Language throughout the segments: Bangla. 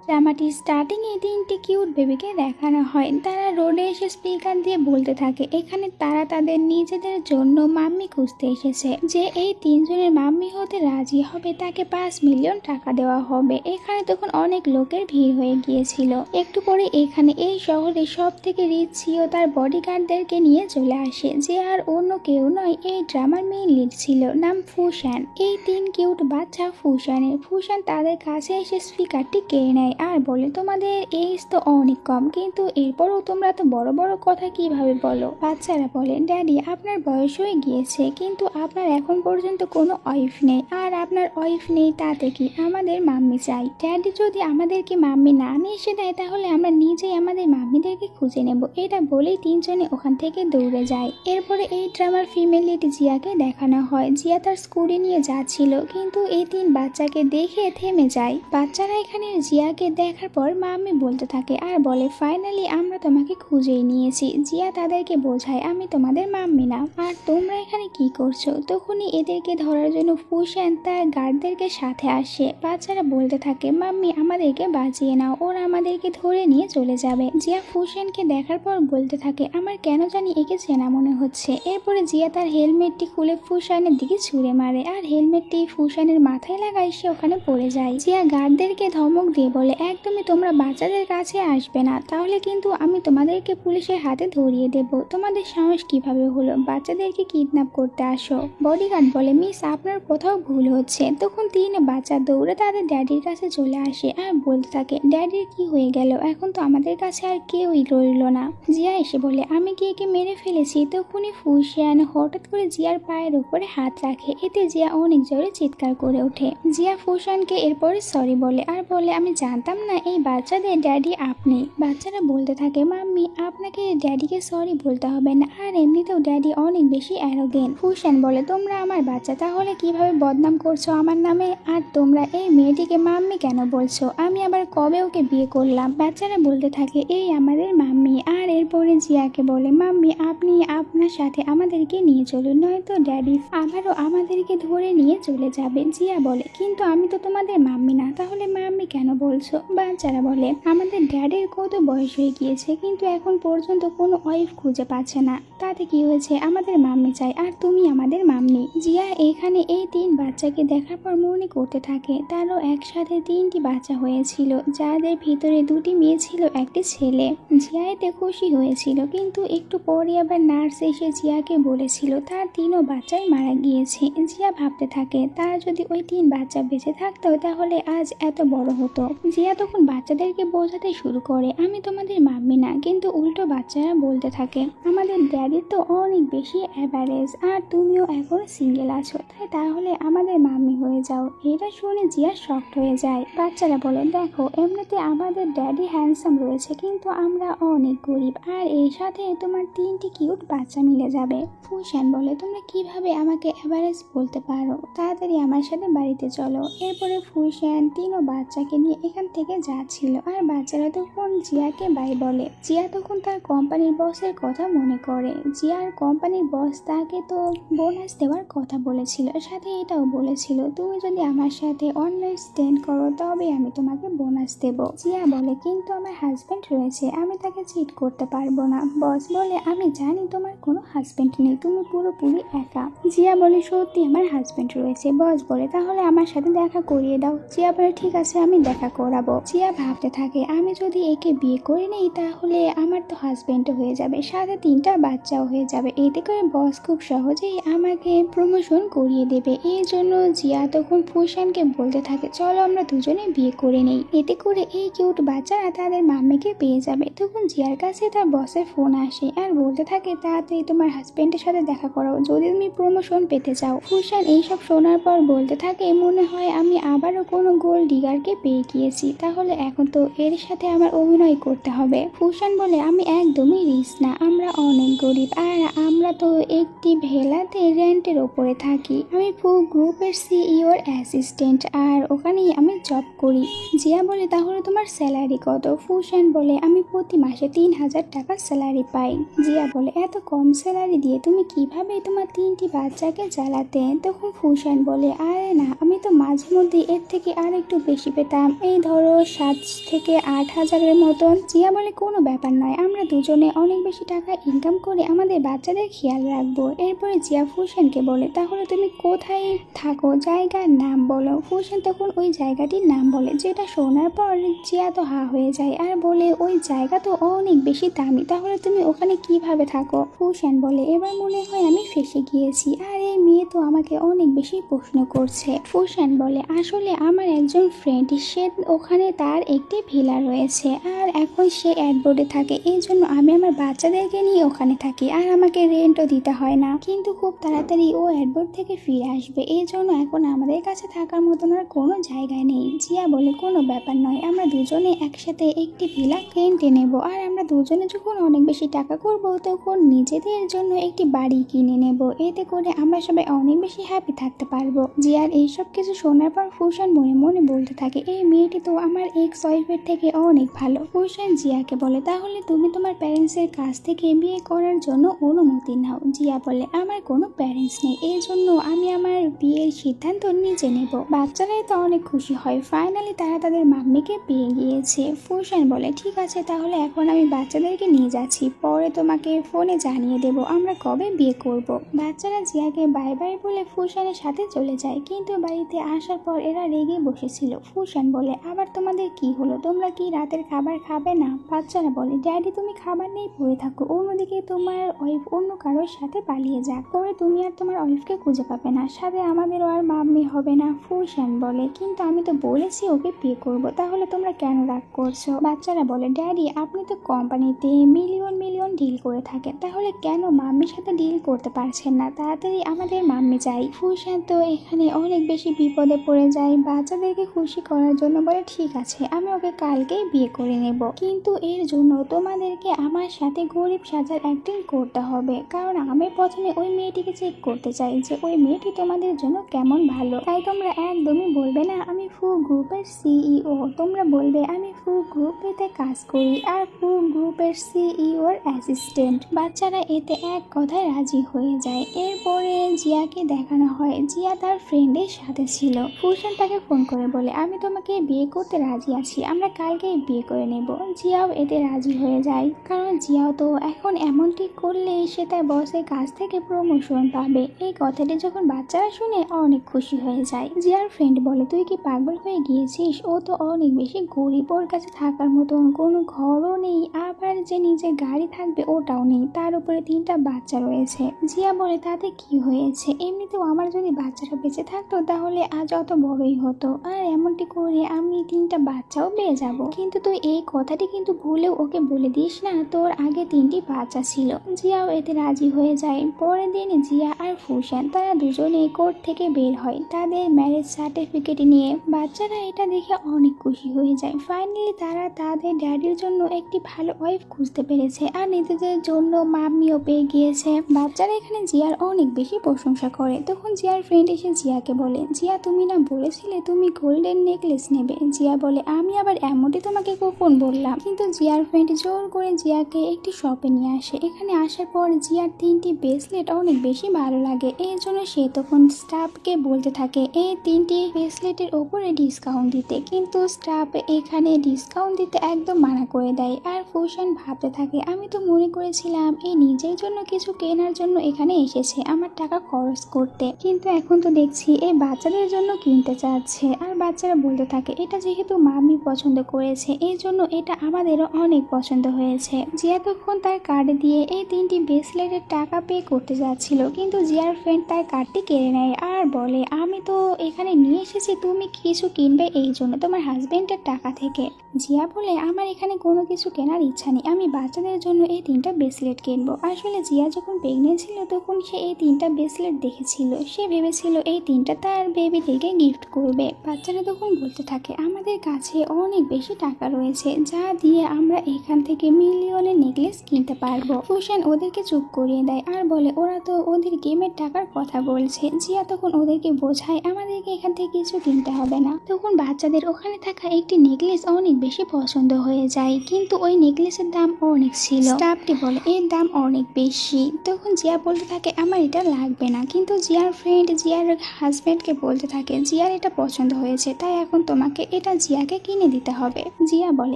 ড্রামাটির স্টার্টিং এ তিনটি কিউট বেবিকে দেখানো হয়। তারা রোডে এসে স্পিকার দিয়ে বলতে থাকে এখানে তারা তাদের নিজেদের জন্য মাম্মি খুঁজতে এসেছে, যে এই তিনজনের মাম্মি হতে রাজি হবে তাকে 5 মিলিয়ন টাকা দেওয়া হবে। এখানে তখন অনেক লোকের ভিড় হয়ে গিয়েছিল। একটু পরে এখানে এই শহরে সব থেকে রিচ সিও তার বডিগার্ডদেরকে নিয়ে চলে আসে, যে আর অন্য কেউ নয়, এই ড্রামার মেইন লিড ছিল, নাম ফুশান। এই তিন কিউট বাচ্চা ফুশান তাদের কাছে এসে স্পিকারটি কেড়ে নেয় আর বলে তোমাদের এজ তো অনেক কম, কিন্তু এরপরও তোমরা তো বড় বড় কথা কিভাবে বলো। বাচ্চারা বলে ড্যাডি আপনার বয়স হয়ে গিয়েছে, কিন্তু আপনার এখন পর্যন্ত কোনো ওয়াইফ নেই, আর আপনার ওয়াইফ নেই তাতে কি, আমাদের মাম্মি চাই। ড্যাডি যদি আমাদেরকে মাম্মি না নিয়ে এসে দেয় তাহলে আমরা নিজেই আমাদের মাম্মিদেরকে খুঁজে নেব। এটা বলেই তিনজনে ওখান থেকে দৌড়ে যায়। এরপরে এই ড্রামার ফিমেল লিড জিয়াকে দেখানো হয়। জিয়া তার স্কুটি নিয়ে যাচ্ছিল, কিন্তু এই তিন বাচ্চাকে দেখে থেমে যায়। বাচ্চারা এখানে জিয়াকে দেখার পর মাম্মি বলতে থাকে আর বলে ফাইনালি আমরা তোমাকে খুঁজেই নিয়েছি। জিয়া তাদেরকে বোঝায় আমি তোমাদের মাম্মি না, আর তোমরা এখানে কি করছো। তখনই এদেরকে ধরার জন্য ফুশান তার গার্ডদেরকে সাথে আসে। বাচ্চারা বলতে থাকে মাম্মি আমাদেরকে বাঁচিয়ে নাও, ওরা আমাদেরকে ধরে নিয়ে চলে যাবে। জিয়া ফুশানকে দেখার পর বলতে থাকে আমার কেন জানি একে চেনা মনে হচ্ছে। এরপরে জিয়া তার হেলমেটটি খুলে ফুশানের দিকে ছুঁড়ে মারে, আর হেলমেটটি ফুশানের মাথায় লাগায় সে ওখানে পড়ে যায়। জিয়া গার্ডদেরকে ধমক দিয়ে বলে একদমই তোমরা বাচ্চাদের কাছে আসবে না, তাহলে কিন্তু আমি তোমাদেরকে পুলিশের হাতে ধরিয়ে দেব। তোমাদের সাহস কিভাবে হলো বাচ্চাদেরকে কিডন্যাপ করতে আসো। বডিগার্ড বলে মিস আপনার কোথাও ভুল হচ্ছে। তখন তিন বাচ্চা দৌড়ে তাদের ড্যাডির কাছে চলে আসে আর বলতে থাকে ড্যাডির কি হয়ে গেল, এখন তো আমাদের কাছে আর কেউই রইল না। জিয়া এসে বলে আমি কি একে মেরে ফেলেছি। তখনই ফুশান হঠাৎ করে জিয়ার পায়ের উপরে হাত রাখে, এতে জিয়া অনেক জোরে চিৎকার করে ওঠে। জিয়া ফুশানকে এরপরে সরি বলে আর বলে আমি জানতাম না এই বাচ্চাদের ড্যাডি আপনি। বাচ্চারা বলতে থাকে মাম্মি আপনাকে ড্যাডিকে সরি বলতে হবে না, আর এমনিতেও ড্যাডি অনেক বেশি অ্যারোগেন্ট। ফুশান বলে তোমরা আমার বাচ্চা, তাহলে কিভাবে বদনাম করছো আমার নামে, আর তোমরা এই মেয়েটিকে মাম্মি কেন বলছো, আমি আবার কবে ওকে বিয়ে করলাম। বাচ্চারা বলতে থাকে এই আমাদের মাম্মি। আর এরপরে জিয়াকে বলে মাম্মি আপনি আপনার সাথে আমাদেরকে নিয়ে চলুন, নয়তো ড্যাডি আবারও আমাদেরকে ধরে নিয়ে চলে যাবে। জিয়া বলে কিন্তু আমি তো তোমাদের মাম্মি না, তাহলে মাম্মি কেন বলছো। বাচ্চারা বলে আমাদের ড্যাডির কত বয়স হয়ে গিয়েছে, কিন্তু এখন পর্যন্ত কোনো ওয়াইফ খুঁজে পাচ্ছে না, তাতে কি হয়েছে, আমাদের মাম্মি চাই, আর তুমি আমাদের মাম্মি। জিয়া এখানে এই তিন বাচ্চাকে দেখার পর মনে করতে থাকে তারও একসাথে তিনটি বাচ্চা হয়েছিল, যাদের ভিতরে দুটি মেয়ে ছিল একটি ছেলে। জিয়া এতে খুশি হয়েছিল, কিন্তু একটু পরে আবার নার্স এসে জিয়াকে বলেছিল তার তিনও বাচ্চাই মারা গিয়েছে। জিয়া ভাবতে থাকে তার যদি ওই তিন বাচ্চা বেঁচে থাকতো তাহলে আজ এত বড় হতো। জিয়া তখন বাচ্চাদেরকে বোঝাতে শুরু করে আমি তোমাদের মাম্মি না, কিন্তু উল্টো বাচ্চারা বলতে থাকে আমাদের ড্যাডির তো অনেক বেশি অ্যাভারেজ, আর তুমিও এখন সিঙ্গেল আছো, তাই তাহলে আমাদের মাম্মি হয়ে যাও। এটা শুনে জিয়া শকড হয়ে যায়। বাচ্চারা বলে দেখো এমনিতে আমাদের ড্যাডি হ্যান্ডসাম রয়েছে, কিন্তু আমরা অনেক গরিব, আর এর সাথে তোমার তিনটি কিউট বাচ্চা মিলে যাবে। ফুশান বলে তোমরা কিভাবে আমাকে অ্যাভারেজ বলতে পারো, তাড়াতাড়ি আমার সাথে বাড়িতে চলো। এরপরে ফুশান তিনও বাচ্চাকে নিয়ে এখান থেকে যাচ্ছিল, আর বাচ্চারা তখন জিয়াকে বাই বলে। জিয়া তখন তার কোম্পানির বসের কথা মনে করে। জিয়ার কোম্পানির বস তাকে তো বোনাস দেওয়ার কথা বলেছিল, সাথে এটাও বলেছিল তুমি যদি আমার সাথে ওয়ান নাইট স্ট্যান্ড করো তবে আমি তোমাকে বোনাস দেব। জিয়া বলে কিন্তু আমার হাজবেন্ড রয়েছে, আমি তাকে চিট করতে পারবো না। বস বলে আমি জানি তোমার কোনো হাজবেন্ড নেই, তুমি পুরোপুরি একা। জিয়া বলে সত্যি আমার হাজবেন্ড রয়েছে। বস বলে তাহলে আমার সাথে দেখা করিয়ে দাও। জিয়া বলে ঠিক আছে আমি দেখা করাবো। জিয়া ভাবতে থাকে আমি যদি একে বিয়ে করে নেই তাহলে আমার তো হাজবেন্ড হয়ে যাবে, সাথে তিনটা বাচ্চাও হয়ে যাবে, এতে করে বস খুব সহজেই আমাকে প্রমোশন করিয়ে দেবে। এই জন্য জিয়া তখন ফুশানকে বলতে থাকে চলো আমরা দুজনে বিয়ে করে নেই, এতে করে এই কিউট বাচ্চারা তাদের মাম্মিকে পেয়ে যাবে। তখন জিয়ার কাছে তার বসের ফোন আসে আর বলতে থাকে তাড়াতাড়ি তোমার হাজবেন্ডের সাথে দেখা করো যদি তুমি প্রমোশন পেতে চাও। ফুশান এইসব শোনার পর বলতে থাকে মনে হয় আমি আবারও কোনো গোল্ড ডিগারকে পেয়ে গিয়েছি, তাহলে এখন তো এর সাথে আমার অভিনয় করতে হবে। ফুশান বলে আমি একদমই রিচ না, আমরা অনেক গরিব, আর আমরা তো একটি ভেলাতে রেন্টের ওপরে থাকি। আমি পুরো গ্রুপের সিইওর অ্যাসিস্ট্যান্ট, আর ওখানেই আমি জব করি। জিয়া বলে তাহলে তোমার স্যালারি কত? ফুশান বলে আমি প্রতি মাসে 3000 টাকা স্যালারি পাই। জিয়া বলে এত কম স্যালারি দিয়ে তুমি কিভাবে তোমার তিনটি বাচ্চাকে চালাতে? তখন ফুশান বলে আরে না, আমি তো মাঝে মধ্যে এর থেকে আর একটু বেশি পেতাম, এই ধরো ধরো 7 থেকে 8 হাজারের মতন। জিয়া বলে কোনো ব্যাপার নয়, আমরা দুজনে অনেক বেশি টাকা ইনকাম করে আমাদের বাচ্চাদের খেয়াল রাখবো। এরপরে জিয়া ফুশানকে বলে তাহলে তুমি কোথায় থাকো, জায়গার নাম বলো। ফুশান তখন ওই জায়গাটির নাম বলে, যেটা শোনার পর জিয়া তো হা হয়ে যায় আর বলে ওই জায়গা তো অনেক বেশি দামি, তাহলে তুমি ওখানে কিভাবে থাকো। ফুশান বলে এবার মনে হয় আমি ফেসে গিয়েছি, আর এই মেয়ে তো আমাকে অনেক বেশি প্রশ্ন করছে। ফুশান বলে আসলে আমার একজন ফ্রেন্ড, সে ওখানে তার একটি ভিলা রয়েছে আর এখন সে অ্যাডবোর্ডে থাকে, এই জন্য আমি আমার বাচ্চাদেরকে নিয়ে ওখানে থাকি আর আমাকে রেন্টও দিতে হয় না, কিন্তু খুব তাড়াতাড়ি ও অ্যাডবোর্ড থেকে ফিরে আসবে, এই জন্য এখন আমাদের কাছে থাকার মতন আর কোনো জায়গায় নেই। জিয়া বলে কোনো ব্যাপার নয়, আমরা দুজনে একসাথে একটি ভিলা রেন্টে নেব, আর আমরা দুজনে যখন অনেক বেশি টাকা করব তখন নিজেদের জন্য একটি বাড়ি কিনে নেব, এতে করে আমরা সবাই অনেক বেশি হ্যাপি থাকতে পারবো। জিয়ার এইসব কিছু শোনার পর ফুশান মনে মনে বলতে থাকে এই মেয়েটি তো আমার এক্স ওয়াইফের থেকে অনেক ভালো। ফুশান জিয়াকে বলে তাহলে তুমি তোমার প্যারেন্টসের কাছ থেকে বিয়ে করার জন্য অনুমতি নাও। জিয়া বলে আমার কোনো প্যারেন্টস নেই, এই জন্য আমি আমার বিয়ের সিদ্ধান্ত নিজে নেব। বাচ্চারাই তো অনেক খুশি হয়, ফাইনালি তারা তাদের মাম্মিকে পেয়ে গিয়েছে। ফুশান বলে ঠিক আছে, তাহলে এখন আমি বাচ্চাদেরকে নিয়ে যাচ্ছি, পরে তোমাকে ফোনে জানিয়ে দেব আমরা কবে বিয়ে করব। বাচ্চারা জিয়াকে বাই বাই বলে ফুশানের সাথে চলে যায়, কিন্তু বাড়িতে আসার পর এরা রেগে বসেছিল। ফুশান বলে আবার তোমাদের কি হলো, তোমরা কি রাতের খাবার খাবে না? বাচ্চারা বলে ড্যাডি তুমি খাবার নিয়ে পড়ে থাকো, অন্যদিকে তোমার ওয়াইফ অন্য কারোর সাথে পালিয়ে যাক, পরে তুমি আর তোমার ওয়াইফকে খুঁজে পাবে না, সাথে আমাদেরও আর মাম্মি হবে না। ফুশান বলে কিন্তু আমি তো বলেছি ওকে বিয়ে করব, তাহলে তোমরা কেন রাগ করছো? বাচ্চারা বলে ড্যাডি আপনি তো কোম্পানিতে মিলিয়ন মিলিয়ন ডিল করে থাকেন, তাহলে কেন মাম্মির সাথে ডিল করতে পারছেন না? তাড়াতাড়ি আমাদের মাম্মি চাই। ফুশান তো এখানে অনেক বেশি বিপদে পড়ে যায়, বাচ্চাদেরকে খুশি করার জন্য বলে ঠিক আছে আমি ওকে কালকেই বিয়ে করে নেব, কিন্তু এর জন্য তোমাদেরকে আমার সাথে গরিব সাজার অ্যাক্টিং করতে হবে, কারণ আমি প্রথমে ওই মেয়েটিকে চেক করতে চাই যে ওই মেয়েটি তোমাদের জন্য কেমন ভালো। তাই তোমরা একদমই বলবে না আমি ফুল গ্রুপের সিইও, তোমরা বলবে আমি ফুল গ্রুপেতে কাজ করি আর ফুল গ্রুপের সিইওর অ্যাসিস্ট্যান্ট। বাচ্চারা এতে এক কথায় রাজি হয়ে যায়। এরপরে জিয়াকে দেখানো হয় জিয়া তার ফ্রেন্ডের সাথে ছিল। ফুশান তাকে ফোন করে বলে আমি তোমাকে বিয়ে করতে রাজি আছি, আমরা কালকেই বিয়ে করে নেব। জিয়াও এতে রাজি হয়ে যায়, কারণ জিয়াও তো এখন এমনটি করলে সে তার বসের কাছ থেকে প্রমোশন পাবে। এই কথাটি যখন বাচ্চারা শুনে অনেক খুশি হয়ে যায়। জিয়ার ফ্রেন্ড বলে তুই কি পাগল হয়ে গিয়েছিস, ও তো অনেক বেশি গরিব, ওর কাছে থাকার মতন কোনো ঘরও নেই, আবার যে নিজের গাড়ি থাকবে ওটাও নেই, তার উপরে 3টা বাচ্চা রয়েছে। জিয়া বলে তাতে কি হয়েছে, এমনিতেও আমার যদি বাচ্চারা বেঁচে থাকতো তাহলে আজ অত বড়ই হতো, আর এমনটি করে আমি 3টা বাচ্চাও পেয়ে যাব, কিন্তু তুই এই কথাটি কিন্তু ভুলেও ওকে বলে দিস না তোর আগে 3টি বাচ্চা ছিল। জিয়াও এতে রাজি হয়ে যায়। পরের দিন জিয়া আর ফুশান তারা দুজনে কোর্ট থেকে বের হয় তাদের ম্যারেজ সার্টিফিকেট নিয়ে। বাচ্চারা এটা দেখে অনেক খুশি হয়ে যায়, ফাইনালি তারা তাদের ড্যাডির জন্য একটি ভালো ওয়াইফ খুঁজতে পেরেছে আর নিজেদের জন্য মাম্মিও পেয়ে গিয়েছে। বাচ্চারা এখানে জিয়ার অনেক বেশি প্রশংসা করে। তখন জিয়ার ফ্রেন্ড এসে জিয়াকে বলে জিয়া তুমি না বলেছিলে তুমি গোল্ডেন নেকলেস নেবে? জিয়া বলে আমি আবার এমনটি তোমাকে কখন বললাম? কিন্তু জিয়ার ফ্রেন্ড জোর করে জিয়াকে একটি শপে নিয়ে আসে। এখানে আসার পর জিয়ার 3টি ব্রেসলেট অনেক বেশি ভালো লাগে, এই জন্য সে তখন স্টাফকে বলতে থাকে এই 3টি ব্রেসলেটের ওপরে ডিসকাউন্ট দিতে, কিন্তু স্টাফ এখানে ডিসকাউন্ট দিতে একদম মানা করে দেয়। আর ফুশান ভাবতে থাকে আমি তো মনে করেছিলাম এই নিজের জন্য কিছু কেনার জন্য এখানে এসেছে আমার টাকা খরচ করতে, কিন্তু এখন তো দেখছি এই বাচ্চাদের জন্য কিনতে চাচ্ছে। আর বাচ্চারা বলতে থাকে এটা যেহেতু মাম্মি পছন্দ করেছে এই জন্য এটা আমাদেরও অনেক পছন্দ হয়েছে। জিয়া তখন তার কার্ড দিয়ে এই 3টি ব্রেসলেটের টাকা পে করতে যাচ্ছিল, কিন্তু জিয়ার ফ্রেন্ড তার কার্ডটি কেড়ে নেয় আর বলে আমি তো এখানে নিয়ে এসেছি তুমি কিছু কিনবে এই জন্য তোমার হাজবেন্ডের টাকা থেকে। জিয়া বলে আমার এখানে কোনো কিছু কেনার ইচ্ছা নেই, আমি বাচ্চাদের জন্য এই 3টা ব্রেসলেট কিনবো। আসলে জিয়া যখন প্রেগনেন্ট ছিল তখন সে এই 3টা ব্রেসলেট দেখেছিল, সে ভেবেছিল এই 3টা তার বেবিদেরকে গিফট করবে। বাচ্চারা তখন বলতে থাকে আমাদের কাছে অনেক বেশি টাকা রয়েছে যা দিয়ে আমরা এখান থেকে মিলিয়নের নেকলেস কিনতে পারবো। ফুশান ওদেরকে চুপ করিয়ে দেয় আর বলে ওরা তো ওদের গেমের টাকার কথা বলছে। জিয়া তখন ওদেরকে বোঝায় আমাদেরকে এখান থেকে কিছু কিনতে হবে না। তখন বাচ্চাদের ওখানে থাকা একটি নেকলেস অনেক বেশি পছন্দ হয়ে যায়, কিন্তু ওই নেকলেসের দাম অনেক ছিল। স্টাফটি বলে এর দাম অনেক বেশি। তখন জিয়া বলতে থাকে আমার এটা লাগবে না, কিন্তু জিয়ার ফ্রেন্ড জিয়ার হাজব্যান্ডকে বলতে থাকে জিয়ার এটা পছন্দ হয়েছে তাই এখন তোমাকে এটা জিয়াকে কিনে দিতে হবে। জিয়া বলে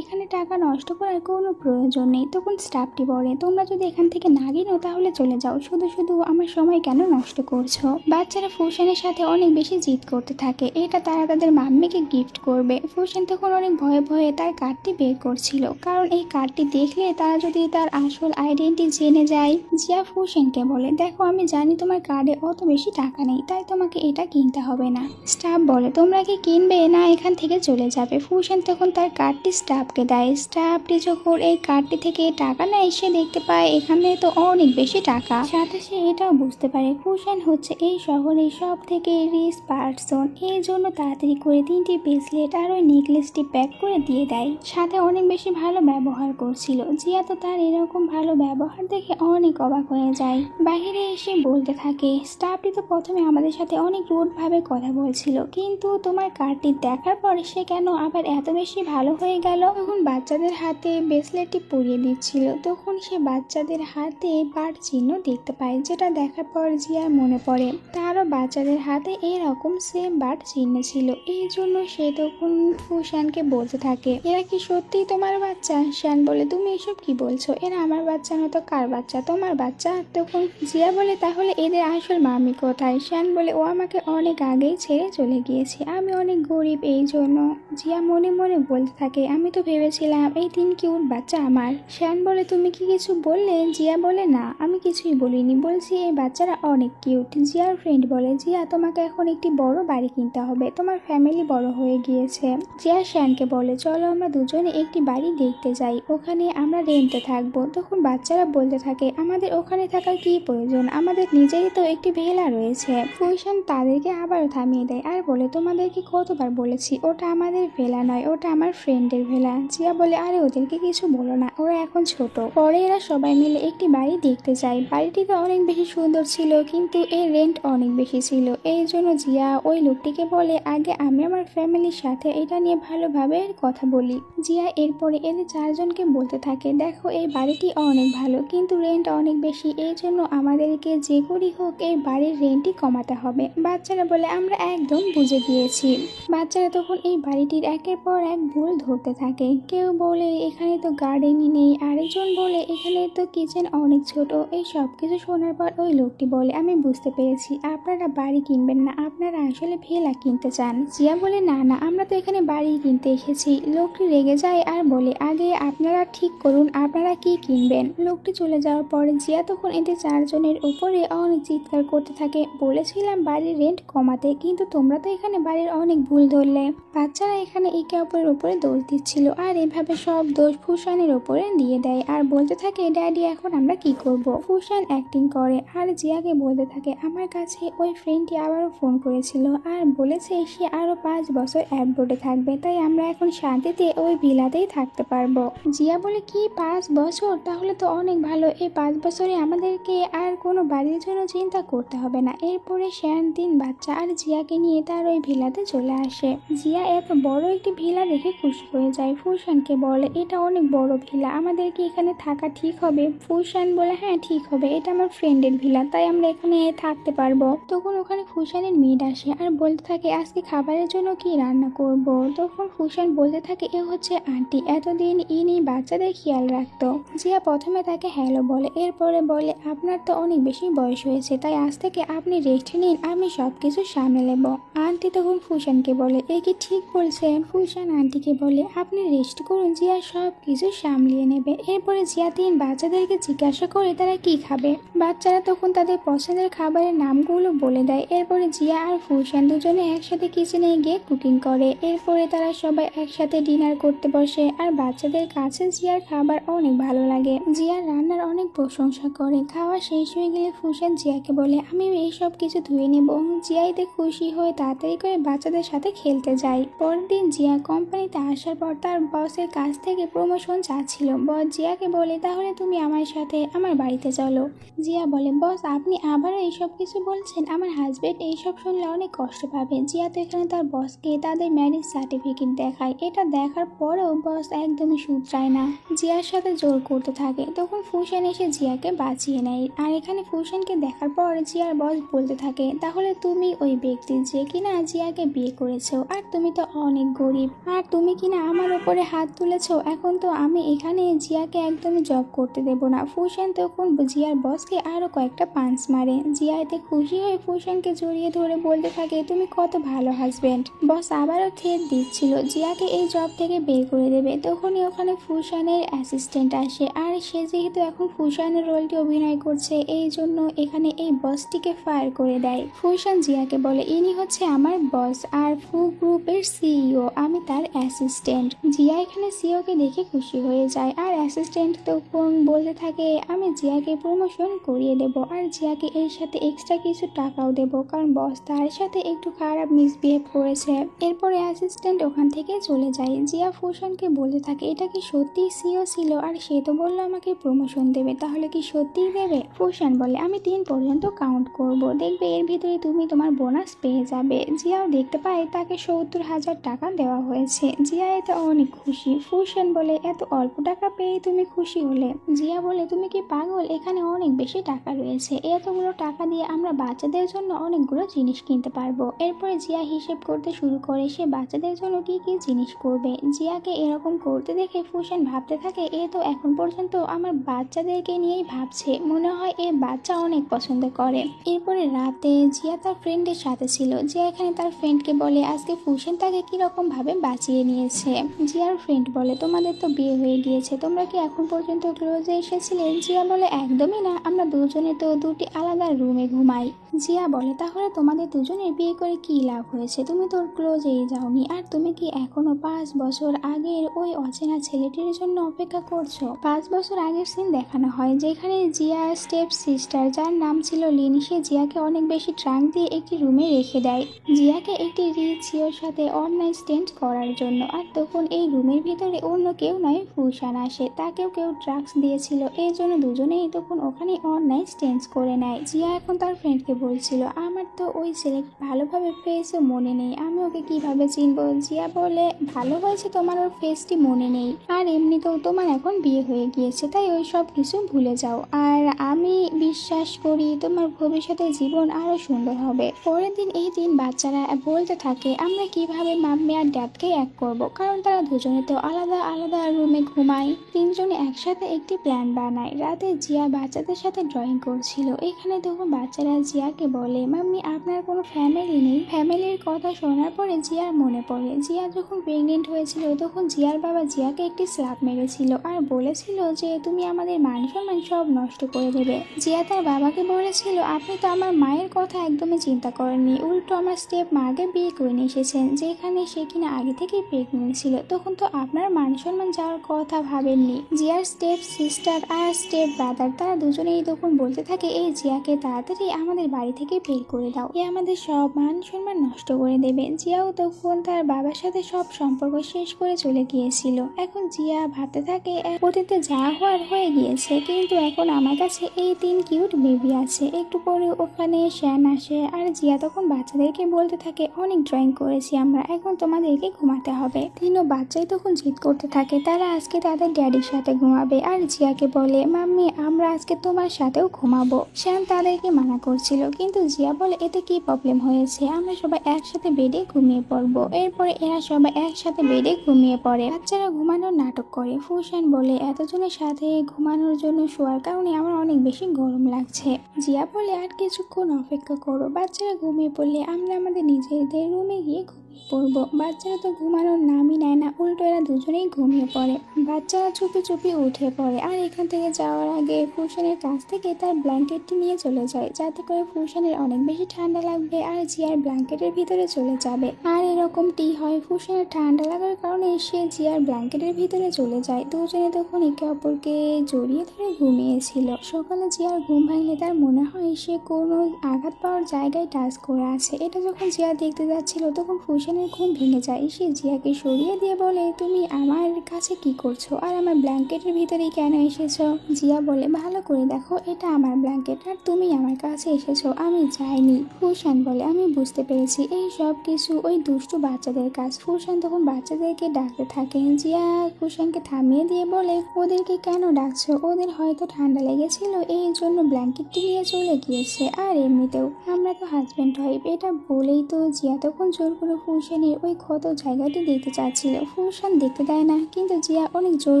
এখানে টাকা নষ্ট করার কোনো প্রয়োজন নেই। তখন স্টাফটি বলে তোমরা যদি এখান থেকে না কিনো তাহলে চলে যাও, শুধু শুধু আমার সময় কেন নষ্ট করছো। বাচ্চারা ফুসানের সাথে অনেক বেশি জিদ করতে থাকে, এটা তারা তাদের মাম্মিকে গিফট করবে। ফুসান তখন অনেক ভয়ে ভয়ে তার কার্ডটি বের করছিল, কারণ এই কার্ডটি দেখলে তারা যদি তার আসল আইডেন্টি জেনে যায়। জিয়া ফুসানকে বলে দেখো আমি জানি তোমার কার্ডে অত বেশি টাকা নেই, তাই তোমাকে এটা কিনতে হবে না। স্টাফ বলে তোমরা কি কিনবে না এখান থেকে চলে যাবে। ফুসান তখন তার কার্ডটি স্টাফকে দেয়। স্টাফটি যখন এই কার্ডটি থেকে টাকা নেয় সে দেখতে পায় এখানে তো অনেক বেশি টাকা। সাথে সে এটাও বুঝতে পারে ফুসান হচ্ছে এই শহরের সব থেকে রিচ পার্সন, এই জন্য তাড়াতাড়ি করে 3টি ব্রেসলেট আর ওই নেকলেসটি প্যাক করে দিয়ে দেয়। সাথে অনেক বেশি ভালো ব্যবহার করছিল। জিয়া তো তার এরকম ভালো ব্যবহার দেখে অনেক অবাক হয়ে যায়। বাহিরে এসে বলতে থাকে স্টাফটি তো প্রথমে আমাদের সাথে অনেক রুড ভাবে কথা বলছিল, কিন্তু তোমার কার্ডটি দেখার পর সে কেন আবার এত বেশি ভালো হয়ে গেল। তখন বাচ্চাদের হাতে ব্রেসলেটটি পরিয়ে দিচ্ছিল, তখন সে বাচ্চাদের হাতে বার চিহ্ন দেখতে পায়, যেটা দেখার পর জিয়ার মনে পড়ে তারও বাচ্চাদের হাতে এরকম সেম বার চিহ্ন ছিল। এই জন্য সে তখন ফুসানকে বলতে থাকে এরা কি সত্যিই তোমার বাচ্চা। শান বলে তুমি এসব কি বলছো, এরা আমার বাচ্চা না তো কার বাচ্চা, তোমার বাচ্চা। তখন জিয়া বলে তাহলে এদের আসল মামি কোথায়। শান বলে ও আমাকে অনেক আগেই ছেড়ে চলে গিয়েছে, আমি অনেক গরিব এই জন্য। জিয়া মনে মনে বলতে থাকে আমি তো ভেবেছিলাম এই 3 কিউট বাচ্চা আমার। শান বলে তুমি কি কিছু বললে। জিয়া বলে না আমি কিছুই বলিনি, বলছি এই বাচ্চারা অনেক কিউট। জিয়ার ফ্রেন্ড বলে জিয়া তোমাকে এখন একটি বড় বাড়ি কিনতে হবে, তোমার ফ্যামিলি বড় হয়ে গিয়েছে। জিয়া শ্যানকে বলে চলো আমরা দুজনে একটি বাড়ি দেখতে যাই, ওখানে আমরা রেন্টে থাকবো। তখন বাচ্চারা বলতে থাকে আমাদের ওখানে থাকার কি প্রয়োজন, আমাদের নিজেরই তো একটি ভেলা রয়েছে। ফুসান তাদেরকে আবারও থামিয়ে দেয় আর বলে তোমাদেরকে কতবার বলেছি ওটা আমাদের ভেলা নয়, ওটা আমার ফ্রেন্ডের ভেলা। জিয়া বলে আরে ওদেরকে কিছু বলো না, ওরা এখন ছোট। পরে এরা সবাই মিলে একটি বাড়ি দেখতে যায়। বাড়িটিতে অনেক বেশি সুন্দর ছিল, কিন্তু এর রেন্ট অনেক বেশি ছিল। এই জন্য জিয়া ওই লোকটিকে বলে আগে আমি আমার ফ্যামিলির সাথে এটা নিয়ে ভালোভাবে কথা বলি। জিয়া এরপরে এদের 4 জনকে বলতে থাকে দেখো এই বাড়িটি অনেক ভালো, কিন্তু রেন্ট অনেক বেশি, এই জন্য আমাদেরকে যে করেই হোক এই বাড়ির রেন্টই কমাতে হবে। বাচ্চারা বলে আমরা একদম বুঝে গিয়েছি। বাচ্চারা তখন এই বাড়িটির একের পর এক ভুল ধরতে থাকে। কেউ বলে এখানে তো গার্ডেনই নেই, আরেকজন বলে এখানে তো কিচেন অনেক ছোট। এই সব কিছু শোনার পর ওই লোকটি বলে আমি বুঝতে পেরেছি আপনারা বাড়ি কিনবেন না, আপনারা আসলে ভেলা কিনতে চান। জিয়া বলে না না আমরা তো এখানে বাড়ি কিনতে এসেছি। লোকটি রেগে যায় আর বলে আগে আপনারা ঠিক করুন আপনারা কি কিনবেন। লোকটি চলে যাওয়ার পরে জিয়া তখন এদের 4 জনের উপরে অনেক চিৎকার করতে থাকে বলেছিলাম বাড়ির রেন্ট কমাতে, কিন্তু তোমরা তো এখানে বাড়ির অনেক ভুল ধরলে। বাচ্চারা এখানে একে অপরের উপরে দোষ দিচ্ছিল আর এভাবে সব দোষ ফুসানের উপরে দিয়ে দেয় আর বলতে থাকে ড্যাডি এখন আমরা কি করব। ফুসান অ্যাক্টিং করে আর জিয়াকে বলতে থাকে আমার কাছে ওই ফ্রেন্ডটি আবারও ফোন করেছিল আর বলেছে সে আরো 5 বছর অ্যাবরোডে থাকবে, তাই আমরা এখন শান্তিতে ওই ভিলাতেই থাকতে পারবো। জিয়া বলে কি 5 বছর, তাহলে তো অনেক ভালো, এই 5 বছরে আমাদেরকে আর কোনো বাড়ির জন্য চিন্তা করতে হবে না। এরপরে শ্যান 3 বাচ্চা আর জিয়াকে নিয়ে তার ওই ভিলাতে চলে আসে। জিয়া এত বড় একটি ভিলা দেখে খুশি হয়ে যায়। ফুসানকে বলে এটা অনেক বড় ভিলা, আমাদের কি এখানে থাকা ঠিক হবে। ফুসান বলে হ্যাঁ ঠিক হবে, এটা আমার ফ্রেন্ডের ভিলা, তাই আমরা এখানে থাকতে পারবো। তখন ওখানে ফুসানের মেড আসে আর বলতে থাকে আজকে খাবারের জন্য কি রান্না করব। তখন ফুসান বলতে থাকে এ হচ্ছে আন্টি, এতদিন ইনি বাচ্চাদের খেয়াল রাখতো। জিয়া প্রথমে তাকে হ্যালো বলে, এরপরে বলে আপনার তো অনেক বেশি বয়স হয়েছে, তাই আজ থেকে আপনি রেস্ট নিন, আমি সবকিছু সামলে নেব। আন্টি তখন ফুসানকে বলে এ কি ঠিক বলছেন। ফুসান আন্টিকে বলে আপনি রেস্ট করুন, জিয়া সব কিছু সামলিয়ে নেবে। এরপরে জিয়া 3 বাচ্চাদেরকে জিজ্ঞাসা করে তারা কি খাবে। বাচ্চারা তখন তাদের পছন্দের খাবারের নামগুলো বলে দেয়। এরপরে জিয়া আর ফুসান দুজনে একসাথে কিচেনে গিয়ে কুকিং করে। এরপরে তারা সবাই একসাথে ডিনার করতে বসে আর বাচ্চাদের কাছে জিয়ার খাবার অনেক ভালো লাগে। জিয়ার রান্নার অনেক প্রশংসা করে। খাওয়া শেষ হয়ে গেলে ফুসান জিয়াকে বলে আমি এই সব কিছু ধুয়ে নেব। জিয়াইতে খুশি হয়ে তাড়াতাড়ি করে বাচ্চাদের সাথে খেলতে যায়। পরের দিন জিয়া কোম্পানিতে আসার পর তার বসের কাছ থেকে প্রমোশন চাচ্ছিল। বস জিয়াকে বলে তাহলে তুমি আমার সাথে আমার বাড়িতে চলো। জিয়া বলে বস আপনি আবারও এইসব কিছু বলছেন, আমার হাজবেন্ড এইসব শুনলে অনেক কষ্ট পাবে। জিয়া তো এখানে তার বসকে তাদের ম্যারেজ সার্টিফিকেট দেখায়, এটা দেখার পরেও বস একদমই শুধরায় না, জিয়ার সাথে জোর করতে থাকে। তখন ফুসান এসে জিয়াকে বাঁচিয়ে নেয়। আর এখানে ফুসানকে দেখার পর জিয়ার বস বলতে থাকে তাহলে তুমি ওই ব্যক্তি যে কিনা জিয়াকে বিয়ে করেছো, আর তুমি তো অনেক গরিব, আর তুমি কিনা আমার উপরে হাত তুলেছো। এখন তো আমি এখানে জিয়াকে একদমই জব করতে দেব না। ফুশান তখন জিয়ার বসকে আরো কয়েকটা পাঞ্চ মারে। জিয়া এতে খুশি হয়ে ফুশানকে জড়িয়ে ধরে বলতে থাকে, তুমি কত ভালো হাজবেন্ড। বস আবারও থ্রেট দিচ্ছিল জিয়াকে এই জব থেকে বের করে দেবে। তখনই ওখানে ফুশানের অ্যাসিস্ট্যান্ট আসে, আর সে যেহেতু এখন ফুশানের রোলটি অভিনয় করছে এই জন্য এখানে এই বসটিকে ফায়ার করে দেয়। ফুশান জিয়াকে বলে, ইনি হচ্ছে আমার বস আর ফু গ্রুপের সিইও, আমি তার অ্যাসিস্ট্যান্ট। জিয়া এখানে সিইও কে দেখে খুশি হয়ে যায়, আর অ্যাসিস্ট্যান্ট তখন বলতে থাকে, আমি জিয়াকে প্রমোশন করিয়ে দেব, আর জিয়াকে এর সাথে এক্সট্রা কিছু টাকাও দেব, কারণ বস তার সাথে একটু খারাপ মিসবিহেভ করেছে। এরপরে অ্যাসিস্ট্যান্ট ওখান থেকে চলে যায়। জিয়া ফুশানকে বলতে থাকে, এটা কি সত্যি সিইও ছিল? আর সে তো বললো আমাকে প্রমোশন দেবে, তাহলে কি সত্যিই দেবে? ফুশান বলে, আমি 3 পর্যন্ত কাউন্ট করব, দেখবে এর ভিতরে তুমি তোমার বোনাস পেয়ে যাবে। জিয়াও দেখতে পায় তাকে 70,000 টাকা দেওয়া হয়েছে। জিয়া এতে অনেক খুশি। ফুশান বলে, এত অল্প টাকা পেয়ে তুমি খুশি হলে? জিয়া বলে, তুমি কি পাগল? এখানে অনেক বেশি টাকা রয়েছে, এতগুলো টাকা দিয়ে আমরা বাচ্চাদের জন্য অনেকগুলো জিনিস কিনতে পারবো। এরপরে জিয়া হিসেব করতে শুরু করে সে বাচ্চাদের জন্য কি কি জিনিস করবে। জিয়াকে এরকম করতে দেখে ফুশান ভাবতে থাকে, এ তো এখন পর্যন্ত আমার বাচ্চাদেরকে নিয়েই ভাবছে, মনে হয় এ বাচ্চা অনেক পছন্দ করে। এরপরে রাতে জিয়া তার ফ্রেন্ডের সাথে ছিল। জিয়া এখানে তার ফ্রেন্ডকে বলে আজকে ফুশান তাকে কিরকম ভাবে বাঁচিয়ে নিয়েছে। জিয়ার ফ্রেন্ড বলে, তোমাদের তো বিয়ে হয়ে গিয়েছে, তোমরা কি এখন পর্যন্ত ক্লোজে এসেছিলে? জিয়া বলে, একদমই না, আমরা দুজনে তো 2টি আলাদা রুমে ঘুমাই। জিয়া বলে, তাহলে তোমাদের দুজনের বিয়ে করে কি লাভ হয়েছে? তুমি তো ক্লোজেই যাওনি, আর তুমি কি এখনো 5 বছর আগের ওই অচেনা ছেলেটির জন্য অপেক্ষা করছো? 5 বছর আগের সিন দেখানো হয়, যেখানে জিয়ার স্টেপ সিস্টার যার নাম ছিল লিনি, সে জিয়াকে অনেক বেশি ট্রাঙ্ক দিয়ে একটি রুমে রেখে দেয় জিয়াকে একটি রিচ সিওর সাথে অন নাইট স্ট্যান্ড করার জন্য। আর তখন এই রুমের ভিতরে অন্য কেউ নয় ফুশান আসে, তাকেও কেউ ড্রাগস দিয়েছিল, এই জন্য দুজনেই তখন ওখানে অন নাইট স্ট্যান্ড করে নেয়। জিয়া এখন তার ফ্রেন্ডকে বলছিল, আমার তো ওই ছেলেকে ভালোভাবে ফেসও মনে নেই, আমি ওকে কিভাবে চিনবো? জিয়া বলে, ভালো হয়েছে তোমার ওর ফেসটি মনে নেই, আর এমনিতেও তোমার এখন বিয়ে হয়ে গিয়েছে, তাই ওই সব কিছু ভুলে যাও, আর আমি বিশ্বাস করি তোমার ভবিষ্যতে জীবন আরো সুন্দর হবে। পরের দিন এই দিন বাচ্চারা বলতে থাকে, আমরা কিভাবে মাম্মি আর ড্যাডকে এক করব, কারণ তারা দুজনে তো আলাদা আলাদা রুমে ঘুমায়। তিনজনে একসাথে একটি প্ল্যান বানায়। রাতে জিয়া বাচ্চাদের সাথে ড্রয়িং করছিল। এখানে তখন বাচ্চারা জিয়াকে বলে, মাম্মি আপনার কোনো ফ্যামিলি নেই? ফ্যামিলির কথা শোনার পরে জিয়ার মনে পড়ে, জিয়া যখন প্রেগনেন্ট হয়েছিল তখন জিয়ার বাবা জিয়াকে একটি স্ল্যাপ মেরেছিল, আর বলেছিল যে তুমি আমাদের মান সম্মান সব নষ্ট করে দেবে। জিয়া তার বাবাকে বলেছিল, আপনি তো আমার মায়ের কথা একদমই চিন্তা করেননি, উল্টো আমার স্টেপ মাকে বিয়ে করে নিয়ে এসেছেন, যেখানে সে কিনা আগে থেকেই প্রেগনেন্ট ছিল, তখন তো আপনার মান সম্মান যাওয়ার কথা ভাবেননি। জিয়ার স্টেপ সিস্টার আর স্টেপ ব্রাদার তারা দুজনেই তখন বলতে থাকে, এই জিয়াকে তাড়াতাড়ি আমাদের বাড়ি থেকে বের করে দাও, এ আমাদের সব মান সম্মান নষ্ট করে দেবে। জিয়াও তখন তার বাবার সাথে সব সম্পর্ক শেষ করে চলে গিয়েছিল। এখন জিয়া ভাবতে থাকে, অতীতে যা হওয়ার হয়ে গিয়েছে, কিন্তু এখন আমার কাছে এই 3 কিউট বেবি আছে। একটু পরে ওখানে শ্যান আসে, আর জিয়া তখন বাচ্চাদেরকে বলতে থাকে, অনেক ড্রয়িং করেছি আমরা, এখন তোমাদেরকে ঘুমাতে হবে। 3ও বাচ্চাই তখন জিদ করতে থাকে তারা আজকে তাদের ড্যাডির সাথে ঘুমাবে, আর জিয়াকে বলে, মাম্মি আমরা আজকে তোমার সাথেও ঘুমাবো। শ্যান তাদেরকে মানা করছিল, কিন্তু জিয়া বলে, এতে কি প্রবলেম হয়েছে, আমরা সবাই একসাথে বেডে ঘুমিয়ে পড়বো। এরপরে এরা সবাই একসাথে বেডে ঘুমিয়ে পড়ে। বাচ্চারা ঘুমানোর নাটক করে। ফুশান বলে, এতজনের সাথে ঘুমানোর জন্য শোয়ার কারণে আমার অনেক বেশি গরম লাগছে। জিয়া বলে, আর কিছুক্ষণ অপেক্ষা করো, বাচ্চারা ঘুমিয়ে পড়লে আমরা আমাদের নিজেদের রুমে গিয়ে পড়বো। বাচ্চারা তো ঘুমানোর নামই নেয় না, উল্টো এরা দুজনেই ঘুমিয়ে পড়ে। বাচ্চারা চুপি চুপি উঠে পড়ে, আর এখান থেকে যাওয়ার আগে ফুশানের কাছ থেকে তার ব্ল্যাঙ্কেটটি নিয়ে চলে যায়, যাতে করে ফুশানের অনেক বেশি ঠান্ডা লাগবে আর জিয়ার ব্ল্যাঙ্কেটের ভিতরে চলে যাবে। আর এরকমটি হয়, ফুশানের ঠান্ডা লাগার কারণে সে জিয়ার ব্ল্যাঙ্কেটের ভিতরে চলে যায়। দুজনে তখন একে অপরকে জড়িয়ে ধরে ঘুমিয়েছিল। সকালে জিয়ার ঘুম ভাঙলে তার মনে হয় সে কোনো আঘাত পাওয়ার জায়গায় টাচ করে আছে। এটা যখন জিয়া দেখতে যাচ্ছিল তখন ফুশানের ঘুম ভেঙে যায়। সে জিয়াকে সরিয়ে দিয়ে বলে, তুমি আমার কাছে কি করছো, আর আমার ব্ল্যাঙ্কেটের ভিতরেই কেন এসেছো? জিয়া বলে, ভালো করে দেখো, এটা আমার ব্ল্যাঙ্কেট, আর তুমি আমার কাছে এসেছো, আমি যাইনি। ফুশান বলে, আমি বুঝতে পেরেছি, এই সব কিছু ওই দুষ্টু বাচ্চাদের কাজ। ফুশান তখন বাচ্চাদেরকে ডাকতে থাকে। জিয়া ফুশানকে থামিয়ে দিয়ে বলে, ওদেরকে কেন ডাকছো? ওদের হয়তো ঠান্ডা লেগেছিল, এই জন্য ব্ল্যাঙ্কেটটি নিয়ে চলে গিয়েছে, আর এমনিতেও আমরা তো হাজব্যান্ড ওয়াইফ। এটা বলেই তো জিয়া তখন জোর করে ফুশানের ওই ক্ষত জায়গাটি দেখতে চাচ্ছিল। ফুশান দেখতে দেয় না, কিন্তু জিয়া অনেক জোর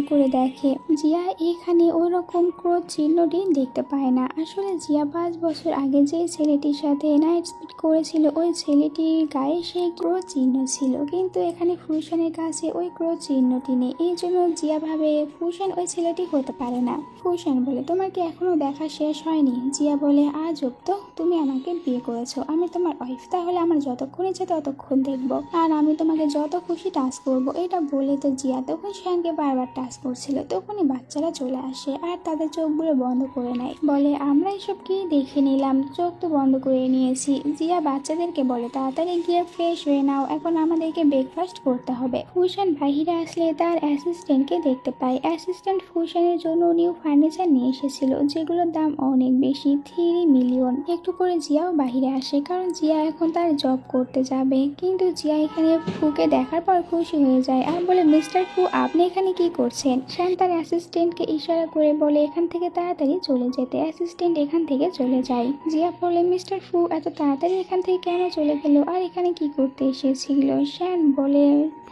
করে দেখে। জিয়া এখানে ওই রকম ক্রোধ চিহ্নটি দেখতে পায় না। আসলে জিয়া 5 বছর আগে যে ছেলেটির সাথে নাইট স্পিড করেছিল ওই ছেলেটির গায়ে সেই ক্রোধ চিহ্ন ছিল, কিন্তু এখানে ফুশানের কাছে ওই ক্রোধ চিহ্নটি নেই। এই জন্য জিয়া ভাবে ফুশান ওই ছেলেটি হতে পারে না। ফুশান বলে, তোমার কি এখনো দেখা শেষ হয়নি? জিয়া বলে, আজব তো, তুমি আমাকে বিয়ে করেছো, আমি তোমার ওয়াইফ, তাহলে আমার যতক্ষণ ইচ্ছে ততক্ষণ দেখবো, আর আমি তোমাকে যত খুশি টাচ করবো। এটা বলে তো জিয়া তখন শ্যানকে বারবার টাচ করছিল। তখনই বাচ্চারা চলে আসে আর তাদের চোখগুলো বন্ধ করে নেয়। বলে, আমরা এসব কি দেখে নিলাম, চোখ তো বন্ধ করে নিয়েছি। জিয়া বাচ্চাদেরকে বলে, তাড়াতাড়ি গিয়ে ফ্রেশ হয়ে নাও, এখন আমাদেরকে ব্রেকফাস্ট করতে হবে। ফুশান বাহিরে আসলে তার অ্যাসিস্ট্যান্টকে দেখতে পায়। অ্যাসিস্ট্যান্ট ফুশানের জন্য নিউ ফার্নিচার নিয়ে এসেছিল, যেগুলোর দাম অনেক বেশি, 3 মিলিয়ন। একটু পরে জিয়াও বাহিরে আসে, কারণ জিয়া এখন তার জব করতে যাবে। কিন্তু জিয়া এখানে ফুকে দেখার পর খুশি হয়ে যায় আর বলে, মিস্টার ফু, আপনি এখানে কি করছেন? শ্যান তার অ্যাসিস্ট্যান্টকে ইশারা করে বলে এখান থেকে তাড়াতাড়ি চলে যেতে। অ্যাসিস্ট্যান্ট এখান থেকে চলে যায়। জিয়া বলে, মিস্টার ফু এত তাড়াতাড়ি এখান থেকে কেন চলে গেল, আর এখানে কি করতে এসেছিল? শ্যান বলে,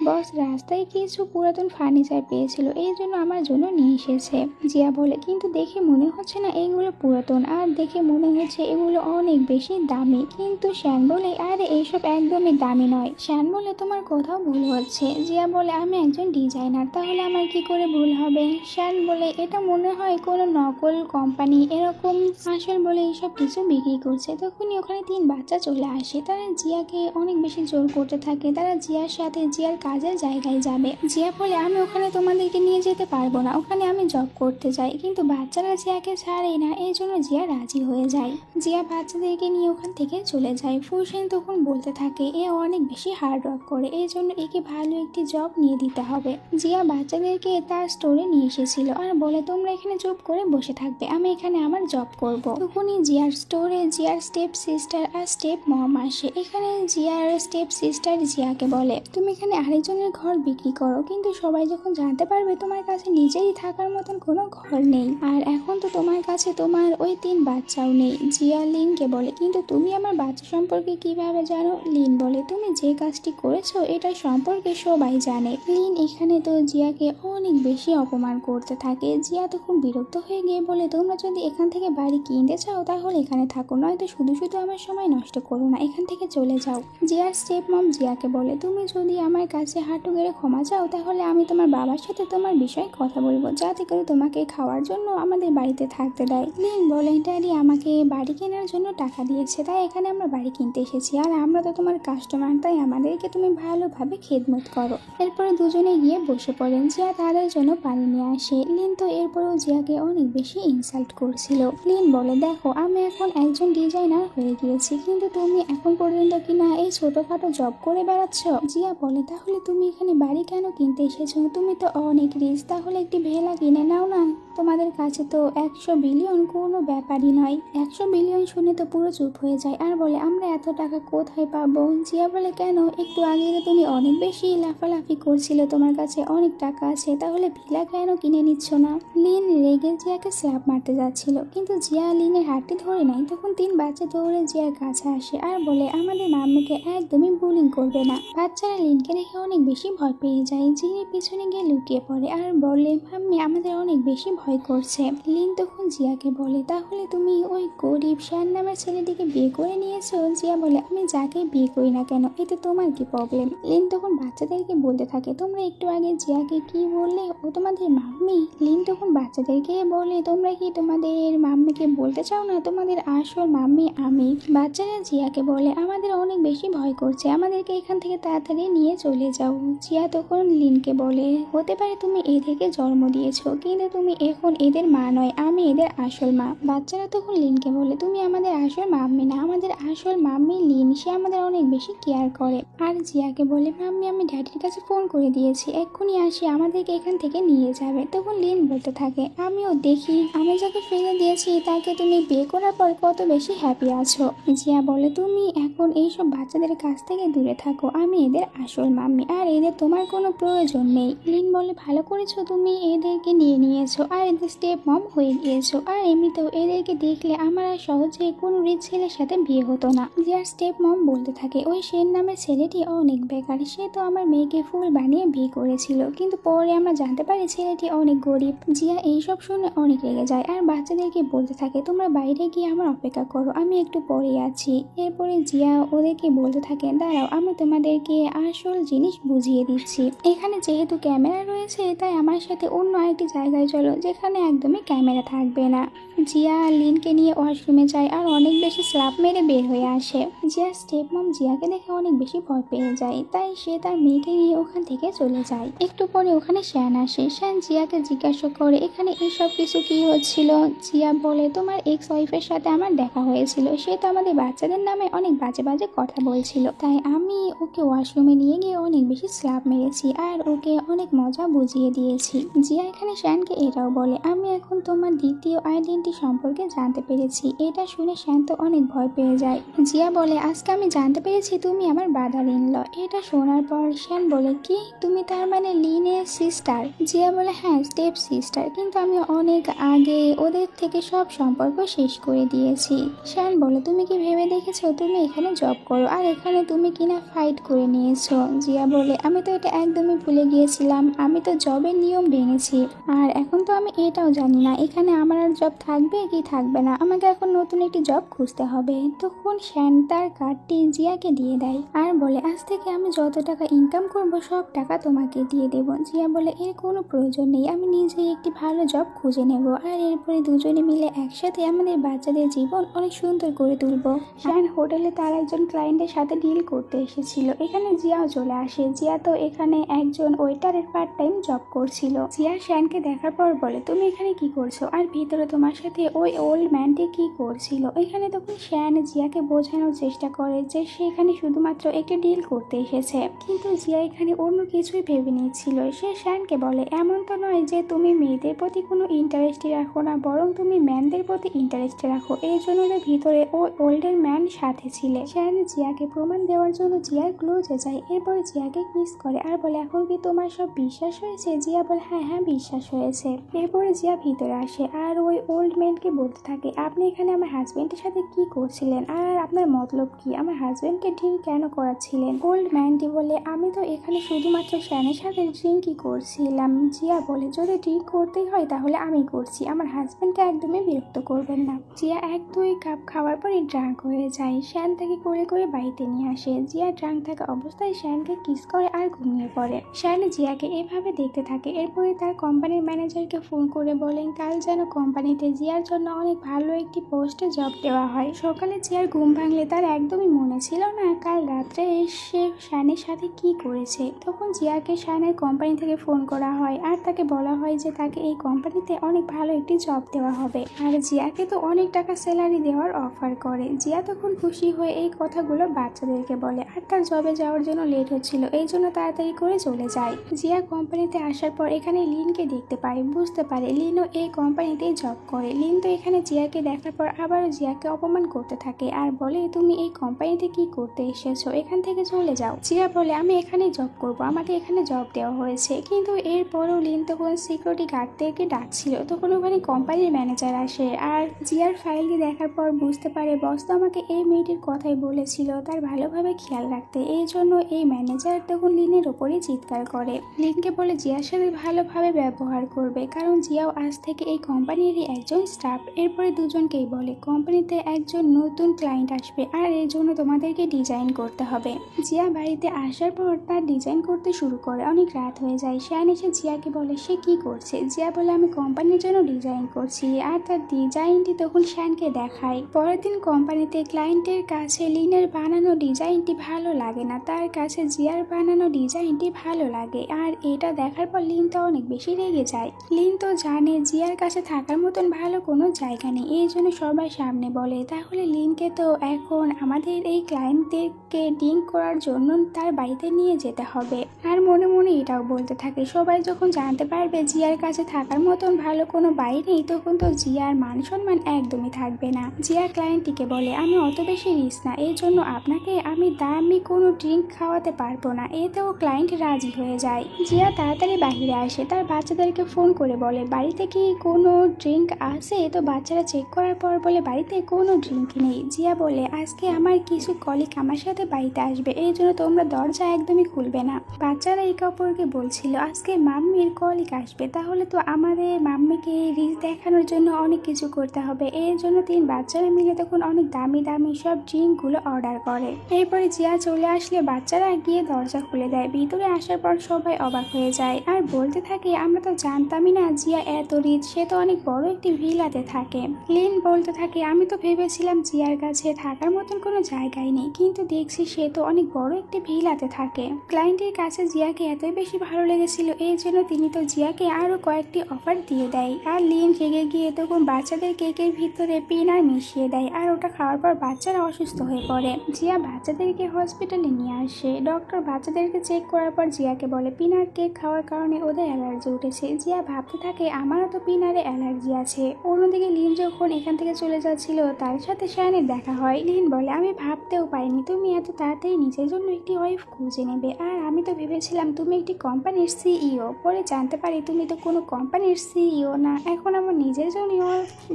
বস রাস্তায় কিছু পুরাতন ফার্নিচার পেয়েছিল, এই জন্য আমার জন্য নিয়ে এসেছে। জিয়া বলে, কিন্তু দেখে মনে হচ্ছে না এগুলো পুরাতন, আর দেখে মনে হচ্ছে এগুলো অনেক বেশি দামি। কিন্তু শ্যান বলে, আরে এইসব একদমই দামি নয়। শ্যান বলে, তোমার কোথাও ভুল হচ্ছে। জিয়া বলে, আমি একজন ডিজাইনার, তাহলে আমার কি করে ভুল হবে? শ্যান বলে, এটা মনে হয় কোনো নকল কোম্পানি এরকম আসল বলে এইসব কিছু বিক্রি করছে। তখনই ওখানে 3 বাচ্চা চলে আসে। তারা জিয়াকে অনেক বেশি জোর করতে থাকে, তারা জিয়ার সাথে জিয়ার কাজের জায়গায় যাবে। জিয়া বলে, আমি ওখানে তোমাদেরকে নিয়ে যেতে পারবো না, ওখানে আমি জব করতে যাই। কিন্তু বাচ্চারা জিয়াকে ছাড়ে না, এই জন্য জিয়া রাজি হয়ে যায়। জিয়া বাচ্চাদেরকে নিয়ে ওখান থেকে চলে যায়। ফুশান তখন বলতে থাকে, এ অনেক বেশি হার্ড ওয়ার্ক করে, এই জন্য একে ভালো একটি জব নিয়ে দিতে হবে। জিয়া বাচ্চাদেরকে তার স্টোরে নিয়ে এসেছিল আর বলে, তোমরা এখানে চুপ করে বসে থাকবে, আমি এখানে আমার জব করব। তখনই জিয়ার স্টোরে জিয়ার স্টেপ সিস্টার আর স্টেপ মম আসে। এখানে জিয়ার স্টেপ সিস্টার জিয়াকে বলে, তুমি এখানে আরেকজনের ঘর বিক্রি করো, কিন্তু সবাই যখন জানতে পারবে তোমার কাছে নিজেই থাকার মতন কোনো ঘর নেই, আর এখন তো তোমার কাছে তোমার ওই 3 বাচ্চাও নেই। জিয়া লিনকে বলে, কিন্তু তুমি আমার বাচ্চা সম্পর্কে কিভাবে জানো? লিন বলে, তুমি যে কাজটি করেছো এটা সম্পর্কে সবাই জানে। লিন এখানে তো জিয়াকে অনেক বেশি অপমান করতে থাকে। জিয়া তখন বিরক্ত হয়ে গিয়ে বলে, তোমরা যদি এখান থেকে বাড়ি কিনতে চাও তাহলে এখানে থাকো, নয়তো শুধু শুধু আমার সময় নষ্ট করো না, এখান থেকে চলে যাও। জিয়ার স্টেপ মম জিয়াকে বলে, তুমি যদি আমার কাছে হাঁটু গেড়ে ক্ষমা চাও তাহলে আমি তোমার বাবার সাথে তোমার বিষয়ে কথা বলবো, যাতে করে তোমাকে খাওয়ার জন্য আমাদের বাড়িতে থাকতে দেয়। লিন বলে, ড্যাডি আমাকে বাড়ি কেনার জন্য টাকা দিয়েছে, তাই এখানে আমরা বাড়ি কিনতে এসেছি, আর আমরা তো তোমার কাস্টমার, তাই আমাদেরকে তুমি ভালোভাবে খেদমত করো। এরপরে দুজনে গিয়ে বসে পড়েন। জিয়া তাদের জন্য পানি নিয়ে আসে। লিন তো এরপরেও জিয়াকে অনেক বেশি ইনসাল্ট করছিল। লিন বলে, দেখো আমি এখন একজন ডিজাইনার হয়ে গিয়েছি, কিন্তু তুমি এখন পর্যন্ত কিনা এই ছোটখাটো জব করে বেড়াচ্ছ। জিয়া বলে, তাহলে তুমি এখানে বাড়ি কেন কিনতে এসেছো? তুমি তো অনেক রিচ, তাহলে একটি ভেলা কিনে নাও না, তোমাদের কাছে তো 100 বিলিয়ন কোনো ব্যাপারই নয়। 100 বিলিয়ন শুনে তো পুরো চুপ হয়ে যায় আর বলে, আমরা এত টাকা কোথায় পাবো? জিয়া বলে, কেন, একটু আগে তো তুমি অনেক বেশি লাফালাফি করছিলে, তোমার কাছে অনেক টাকা আছে, তাহলে ভিলা কেন কিনে নিচ্ছ না? লিন রেগে জিয়াকে স্ল্যাপ মারতে যাচ্ছিল, কিন্তু জিয়া লিনের হাতটি ধরে নেয়। তখন 3 বাচ্চা দৌড়ে জিয়ার কাছে আসে আর বলে, আমাদের মাম্মিকে একদমই বুলিং করবে না। বাচ্চারা লিনকে দেখে অনেক বেশি ভয় পেয়ে যায়। জিনির পিছনে গিয়ে লুকিয়ে পড়ে আর বলে, মাম্মি আমাদের অনেক বেশি ভয় করছে। লিন তখন জিয়াকে বলে, তাহলে তুমি ওই গরিব শ্যান নামের ছেলেটিকে বিয়ে করে নিয়েছো? জিয়া বলে, আমি যাকে বিয়ে করি না কেন, এতে তোমার কি প্রবলেম? লিন তখন বাচ্চাদেরকে বলতে থাকে, তোমরা একটু আগে জিয়াকে কি বললে, ও তোমাদের মাম্মি? লিন তখন বাচ্চাদেরকে বলে, তোমরা কি তোমাদের মাম্মিকে বলতে চাও না তোমাদের আসল মাম্মি আমি? বাচ্চারা জিয়াকে বলে, আমাদের অনেক বেশি ভয় করছে, আমাদেরকে এখান থেকে তাড়াতাড়ি নিয়ে চলে যাও। জিয়া তখন লিনকে বলে, হতে পারে তুমি এদেরকে জন্ম দিয়েছো, কিন্তু তুমি এখন এদের মা নয়, আমি এদের আসল মা। বাচ্চারা তখন লিনকে বলে, তুমি আমাদের আসল মাম্মি না, আমাদের আসল মাম্মি লিন, সে আমাদের অনেক বেশি কেয়ার করে। আর জিয়াকে বলে, মাম্মি আমি ড্যাডির কাছে ফোন করে দিয়েছি, এক্ষুনি আসি আমাদেরকে এখান থেকে নিয়ে যাবে। তখন লিন বলতে থাকে, আমিও দেখি আমি যাকে ফেলে দিয়েছি তাকে তুমি বিয়ে করার পর কত বেশি হ্যাপি আছো। জিয়া বলে, তুমি এখন এইসব বাচ্চাদের কাছ থেকে দূরে থাকো, আমি এদের আসল মাম্মি, আর এদের তোমার কোনো প্রয়োজন নেই। লিন বলে, ভালো করেছো তুমি এদেরকে নিয়ে নিয়েছো আর এদের স্টেপ মম হয়ে গিয়েছো, আর এমনিতেও এদেরকে দেখলে আমার আর সহজে কোনো রিচ ছেলের সাথে বিয়ে হতো না। জিয়ার স্টেপ মম বলতে থাকে, ওই সেন নামে নামের ছেলেটি অনেক বেকার, সে তো আমার মেয়েকে ফুল বানিয়ে বিয়ে করেছিল, কিন্তু পরে আমরা জানতে পারি ছেলেটি অনেক গরিব। জিয়া এইসব শুনে অনেক রেগে যায় আর বাচ্চাদেরকে বলতে থাকে তোমরা বাইরে গিয়ে আমার অপেক্ষা করো, আমি একটু পরে আছি। এরপরে জিয়া ওদেরকে বলতে থাকে দাঁড়াও, আমি তোমাদেরকে আসল জিনিস বুঝিয়ে দিচ্ছি। এখানে যেহেতু ক্যামেরা রয়েছে তাই আমার সাথে অন্য আরেকটি জায়গায় চলো যেখানে একদমই ক্যামেরা থাকবে না। জিয়া লিনকে নিয়ে ওয়াশরুমে যায় আর অনেক বেশি স্ল্যাপ মেরে বের হয়ে আসে। জিয়ার স্টেপ মম জিয়াকে দেখে অনেক বেশি ভয় পেয়ে যায়, তাই সে তার মেয়েকে নিয়ে ওখান থেকে চলে যায়। একটু পরে ওখানে শ্যান আসে। শ্যান জিয়াকে জিজ্ঞাসা করে এখানে এইসব কিছু কি হচ্ছিল। জিয়া বলে তোমার এক্স ওয়াইফের সাথে আমার দেখা হয়েছিল, সে তো আমাদের বাচ্চাদের নামে অনেক বাজে বাজে কথা বলছিল, তাই আমি ওকে ওয়াশরুমে নিয়ে গিয়ে অনেক বেশি স্ল্যাপ মেরেছি আর ওকে অনেক মজা বুঝিয়ে দিয়েছি। জিয়া এখানে শ্যানকে এটাও বলে আমি এখন তোমার দ্বিতীয় আইডেন্টি সম্পর্কে জানতে পেরেছি। এটা শুনে শ্যান তো অনেক ভয় পেয়ে যায়। জিয়া বলে আজকে আমি জানতে পেরেছি তুমি আমার ব্রাদার ইন ল। এটা শোনার পর শ্যান বলে কি তুমি তার মানে লিনের সিস্টার? জিয়া বলে হ্যাঁ, স্টেপ সিস্টার, কিন্তু আমি অনেক আগে ওদের থেকে সব সম্পর্ক শেষ করে দিয়েছি। শ্যান বলে তুমি কি ভেবে দেখেছো তুমি এখানে জব করো আর এখানে তুমি কিনা ফাইট করে নিয়েছো? জিয়া বলে আমি তো এটা একদমই ভুলে গিয়েছিলাম, আমি তো জবের নিয়ম ভেঙেছি আর এখন তো আমি এটাও জানি না এখানে আমার আর জব থাকবে কি থাকবে না, আমাকে এখন নতুন একটি জব খুঁজতে হবে। তখন শ্যান তার কার্ডটি জিয়াকে দিয়ে দেয় আর বলে আজ থেকে আমি যত টাকা ইনকাম করব সব টাকা তোমাকে দিয়ে দেব। জিয়া বলে এর কোনো প্রয়োজন নেই, আমি নিজেই একটি ভালো জব খুঁজে নেব আর এরপরে দুজনে মিলে একসাথে আমাদের বাচ্চাদের জীবন অনেক সুন্দর করে তুলব। শ্যান হোটেলে তার একজন ক্লায়েন্টের সাথে ডিল করতে এসেছিল, এখানে জিয়াও চলে আসে। জিয়া তো এখানে একজন ওয়েটারের পার্ট টাইম জব করছিল। জিয়া শ্যানকে দেখার পর বলে তুমি এখানে কি করছো আর ভিতরে তোমার সাথে ওই ওল্ড ম্যানটি কি করছিল? এখানে তখন শ্যান জিয়াকে বোঝানোর চেষ্টা করে যে সে এখানে শুধুমাত্র একটি ডিল করতে এসেছে, কিন্তু জিয়া এখানে অন্য কিছুই ভেবে নিয়েছিল। সে শ্যানকে বলে এমন তো নয় যে তুমি মেয়েদের প্রতি কোনো ইন্টারেস্টই রাখো না, বরং তুমি ম্যানদের প্রতি ইন্টারেস্ট রাখো, এই জন্য ভিতরে ওই ওল্ডের ম্যান সাথে ছিলে। শ্যান জিয়াকে প্রমাণ দেওয়ার জন্য জিয়ার ক্লোজে যায়, এরপরে জিয়াকে কিস করে আর বলে এখন কি তোমার সব বিশ্বাস হয়েছে? জিয়া বলে হ্যাঁ হ্যাঁ বিশ্বাস হয়েছে। এরপরে জিয়া ভিতরে আসে আর ওই ওল্ড ম্যানকে বলতে থাকে আপনি এখানে আমার হাজবেন্ডের সাথে কি করছিলেন আর আপনার মতলব কি, আমার হাজবেন্ডকে ড্রিঙ্ক কেন করাচ্ছিলেন? ওল্ড ম্যানটি বলে আমি তো এখানে শুধুমাত্র শ্যানের সাথে ড্রিঙ্কই করছিলাম। জিয়া বলে যদি ড্রিঙ্ক করতেই হয় তাহলে আমি করছি, আমার হাজবেন্ডকে একদমই বিরক্ত করবেন না। জিয়া 1-2 কাপ খাওয়ার পরে ড্রাঙ্ক হয়ে যায়। শ্যান তাকে করে করে বাড়িতে নিয়ে আসে। জিয়া ড্রাঙ্ক থাকা অবস্থায় শ্যানকে কিস করে আর ঘুমিয়ে পড়ে। শ্যান জিয়াকে এভাবে দেখতে থাকে। এরপরে তার কোম্পানির ম্যানেজারকে ফোন করে বলেন কাল যেন কোম্পানিতে জিয়ার জন্য অনেক ভালো একটি পোস্টে জব দেওয়া হয়। সকালে জিয়ার ঘুম ভাঙলে তার একদমই মনে ছিল না কাল রাত্রে সে শ্যানের সাথে কি করেছে। তখন জিয়াকে শ্যানের কোম্পানি থেকে ফোন করা হয় আর তাকে বলা হয় যে তাকে এই কোম্পানিতে অনেক ভালো একটি জব দেওয়া হবে আর জিয়াকে তো অনেক টাকা স্যালারি দেওয়ার অফার করে। জিয়া তখন খুশি হয়ে এই কথাগুলো বাচ্চাদেরকে বলে আর তার জবে যাওয়ার জন্য লেট হচ্ছিল, এই জন্য তাড়াতাড়ি করে চলে যায়। জিয়া কোম্পানিতে আসার পর এখানে লিনকে দেখতে পায়, বুঝতে পারে লিনও এই কোম্পানিতেই জব করে। লিন তো এখানে জিয়াকে দেখার পর আবারও জিয়াকে অপমান করতে থাকে আর বলে তুমি এই কোম্পানিতে কি করতে এসেছো, এখান থেকে চলে যাও। জিয়া বলে আমি এখানেই জব করব, আমাকে এখানে জব দেওয়া হয়েছে। কিন্তু এরপরও লিন তখন সিকিউরিটি গার্ডদেরকে ডাকছিল, তখন ওখানে কোম্পানির ম্যানেজার আসে আর জিয়ার ফাইলটি দেখার পর বুঝতে পারে বস তো আমাকে এই মেয়েটির কথাই বলেছিল তার ভালোভাবে খেয়াল রাখতে, এই জন্য এই ম্যানেজার তখন লিনের ওপরই চিৎকার করে। লিনকে বলে জিয়ার সাথে ভালোভাবে ব্যবহার করবে কারণ জিয়াও আজ থেকে এই কোম্পানিরই একজন স্টাফ। এরপরে দুজনকেই বলে কোম্পানিতে একজন নতুন ক্লায়েন্ট আসবে আর এর জন্য তোমাদেরকে ডিজাইন করতে হবে। জিয়া বাড়িতে আসার পর তার ডিজাইন করতে শুরু করে। অনেক রাত হয়ে যায়। শ্যান এসে জিয়াকে বলে সে কি করছে। জিয়া বলে আমি কোম্পানির জন্য ডিজাইন করছি আর তার ডিজাইনটি তখন শ্যানকে দেখায়। পরের দিন কোম্পানিতে ক্লায়েন্টের কাছে লিনের বানানো ডিজাইনটি ভালো লাগে না, তার কাছে জিয়ার বানানো ডিজাইনটি ভালো লাগে আর এটা দেখার পর লিন তো অনেক বেশি রেগে যায়। লিন তো জানে জিয়ার কাছে থাকার মতন ভালো কোনো জায়গা নেই, এই জন্য সবার সামনে বলে তাহলে লিনকে তো এখন আমাদের এই ক্লায়েন্টদেরকে ড্রিঙ্ক করার জন্য তার বাড়িতে নিয়ে যেতে হবে। আর মনে মনে এটাও বলতে থাকে সবাই যখন জানতে পারবে জিয়ার কাছে থাকার মতন ভালো কোনো বাড়ি নেই তখন তো জিয়ার মান সম্মান একদমই থাকবে না। জিয়া ক্লায়েন্টটিকে বলে আমি অত বেশি রিচ না, এই জন্য আপনাকে আমি দামি কোনো ড্রিঙ্ক খাওয়াতে পারবো না। এতেও ক্লায়েন্ট রাজি হয়ে যায়। জিয়া তাড়াতাড়ি বাহিরে আসে, তার বাচ্চাদেরকে ফোন করে বলে বাড়িতে কি কোনো ড্রিঙ্ক আছে, তো বাচ্চারা চেক করার পর বলে বাড়িতে কোনো ড্রিঙ্ক নেই। জিয়া বলে আজকে আমার কিছু কলিগ আমার সাথে বাড়িতে আসবে, এই জন্য তোমরা দরজা একদমই খুলবে না। বাচ্চারা একে অপরকে বলছিল আজকে মাম্মির কলিগ আসবে, তাহলে তো আমাদের মাম্মিকে রিচ দেখানোর জন্য অনেক কিছু করতে হবে। এর জন্য বাচ্চারা মিলে তখন অনেক দামি দামি সব ড্রিঙ্কগুলো অর্ডার করে। এরপরে জিয়া চলে আসলে বাচ্চারা গিয়ে দরজা খুলে দেয়। ভিতরে আসার পর সবাই অবাক হয়ে যায় আর বলতে থাকে আমরা তো জানতামই না জিয়া এত রিচ, সে তো অনেক বড় একটি ভিলাতে থাকে। লিন বলতে থাকে আমি তো ভেবেছিলাম জিয়ার কাছে থাকার মতন কোনো জায়গায় নেই, কিন্তু দেখছি সে তো অনেক বড় একটি ভিলাতে থাকে। ক্লায়েন্টের কাছে জিয়াকে এতই বেশি ভালো লেগেছিল, এই জন্য তিনি তো জিয়াকে আরো কয়েকটি অফার দিয়ে দেয়। আর লিন রেগে গিয়ে তখন বাচ্চাদের কেকের ভিতরে পিনার মিশিয়ে দেয়, আর ওটা খাওয়ার পর বাচ্চারা অসুস্থ হয়ে পড়ে। জিয়া বাচ্চাদেরকে হসপিটালে নিয়ে আসে। ডক্টর বাচ্চাদেরকে চেক করার পর জিয়াকে বলে পিনার কেক খাওয়ার কারণে ওদের অ্যালার্জি উঠেছে। জিয়া ভাবতে থাকে আমারও তো পিনারে অ্যালার্জি আছে। অন্যদিকে লিন যখন এখান থেকে চলে যাচ্ছিল তার সাথে শায়ানের দেখা হয়। লিন বলে আমি ভাবতেও পারিনি তুমি এত তাড়াতাড়ি নিজের জন্য একটি ওয়াইফ খুঁজে নেবে, আর আমি তো ভেবেছিলাম তুমি একটি কোম্পানির সিইও, পরে জানতে পারি তুমি তো কোনো কোম্পানির সিইও না। এখন আমার নিজের জন্য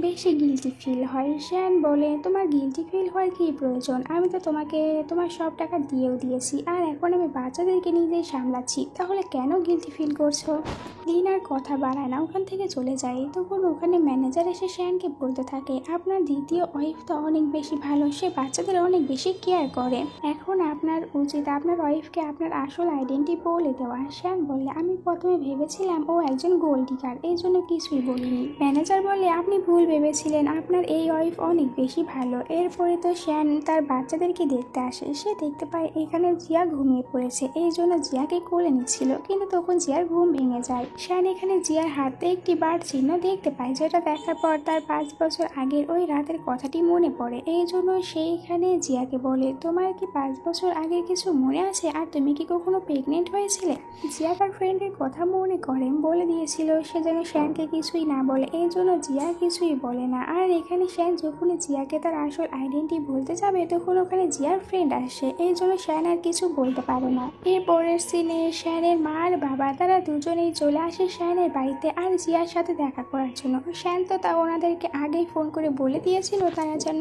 বেশি গিলটি ফিল হয়। শায়ান বলে তোমার গিলটি ফিল হওয়ার কি প্রয়োজন, আমি তো তোমাকে তোমার সব টাকা দিয়েও দিয়েছি, আর এখন আমি বাচ্চাদেরকে নিজেই সামলাচ্ছি, তাহলে কেন গিলটি ফিল করছো। লিন আর কথা বাড়ায় না, ওখান থেকে চলে যায়। তখন ওখানে ম্যানেজার এসে শায়ানকে বলতে থাকে আপনার দ্বিতীয় ওয়াইফ তো অনেক বেশি ভালো, সে বাচ্চাদের অনেক বেশি কেয়ার করে, এখন আপনার উচিত আপনার ওয়াইফকে আপনার আসল আইডেন্টি বলে দেওয়া। শায়ান বললে আমি প্রথমে ভেবেছিলাম ও একজন গোল্ড ডিগার, এই জন্য কিছুই বলিনি। ম্যানেজার বলে আপনি ভুল ভেবেছিলেন, আপনার এই ওয়াইফ অনেক বেশি ভালো। এরপরে তো শায়ান তার বাচ্চাদেরকে দেখতে আসে। সে দেখতে পায় এখানে জিয়া ঘুমিয়ে পড়েছে, এই জন্য জিয়াকে কোলে নিচ্ছিল, কিন্তু তখন জিয়ার ঘুম ভেঙে যায়। শায়ান এখানে জিয়ার হাতে একটি বার চিহ্ন দেখতে পায়, যেটা দেখার পর তার 5 বছর আগের ওই রাতের কথাটি মনে পড়ে। এই জন্য সে এখানে জিয়াকে বলে তোমার কি 5 বছর আগের কিছু মনে আছে, আর তুমি কি কখনো প্রেগনেন্ট হয়েছিলে। জিয়া তার ফ্রেন্ডের কথা মনে করেন, বলে দিয়েছিল সে যেন শায়ানকে কিছুই না বলে, এই জন্য জিয়া কিছুই বলে না। আর এখানে শায়ান যখন জিয়াকে তার আসল আইডেন্টি বলতে যাবে তখন ওখানে জিয়ার ফ্রেন্ড আসে, এই জন্য শায়ান আর কিছু বলতে পারে না। এর পরের সিনে শায়ানের মা আর বাবা তারা দুজনেই চলে আসে শায়ানের বাড়িতে আর জিয়ার সাথে দেখা করার জন্য। শায়ান তো তা ওনাদেরকে আগেই ফোন করে বলে দিয়েছিল তারা যেন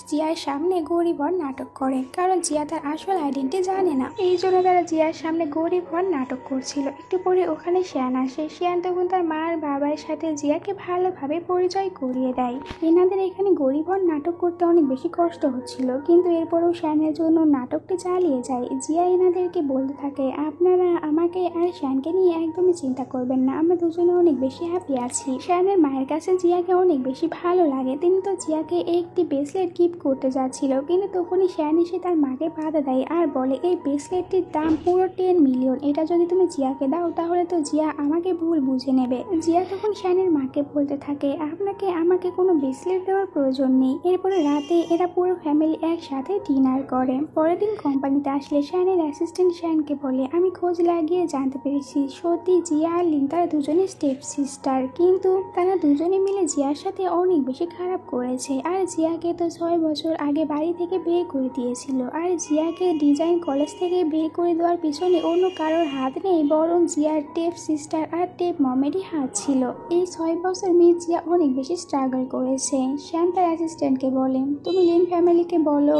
জিয়ার সামনে গরিব হওয়ার নাটক করে, কারণ জিয়া তার আসল আইডেন্টি জানে না, এই জন্য তারা জিয়ার সামনে গরিব হওয়ার নাটক করছিল। একটু পরে ওখানে শায়ান আসে। শায়ান তখন তার মা আর বাবার সাথে জিয়াকে ভালোভাবে পরিচয় করিয়ে দেয়। এনাদের এখানে গরিব হওয়ার নাটক করতে অনেক বেশি কষ্ট হচ্ছিল, কিন্তু এরপরেও শায়ানের জন্য নাটকটি চালিয়ে যায়। জিয়া এনাদেরকে বলতে থাকে আপনারা আমাকে আর শায়ানকে নিয়ে একদমই চিন্তা করবেন না, আমরা দুজনে অনেক বেশি হ্যাপি আছি। শায়ানের মায়ের কাছে জিয়াকে অনেক বেশি ভালো লাগে, তিনি তো জিয়াকে একটি ব্রেসলেট গিফট করতে যাচ্ছিল, কিন্তু তখনই শায়ান এসে তার মাকে বাধা দেয় আর বলে এই ব্রেসলেটটির দাম পুরো 10 মিলিয়ন, এটা যদি তুমি জিয়াকে দাও তাহলে তো জিয়া আমাকে ভুল বুঝে নেবে। জিয়া তখন শায়ানের মাকে বলতে থাকে আপনাকে আমাকে কোনো ব্রেসলেট দেওয়ার প্রয়োজন নেই। এরপরে রাতে এরা পুরো ফ্যামিলি একসাথে ডিনার করে। পরের দিন কোম্পানিতে আসলে শায়ানের অ্যাসিস্ট্যান্ট শায়ানকে বলে আমি খোঁজ লাগিয়ে জানতে পেরেছি সত্যি জিয়া আর লিন তারা দুজনে স্টেপ সিস্টার, কিন্তু তারা দুজনে মিলে জিয়ার সাথে অনেক বেশি খারাপ করেছে। আর জিয়াকে তো 6 বছর আগে বাড়ি থেকে বের করে দিয়েছিল, আর জিয়াকে ডিজাইন কলেজ থেকে বের করে দেওয়ার পিছনে অন্য কারোর হাত নেই, বরং জিয়ার টেপ সিস্টার আর টেপ মমেরই হাত ছিল। এই 6 বছর মেয়ে জিয়া অনেক বেশি স্ট্রাগল করেছে। শায়ান তার অ্যাসিস্ট্যান্টকে বলে তুমি লিন ফ্যামিলিকে বলো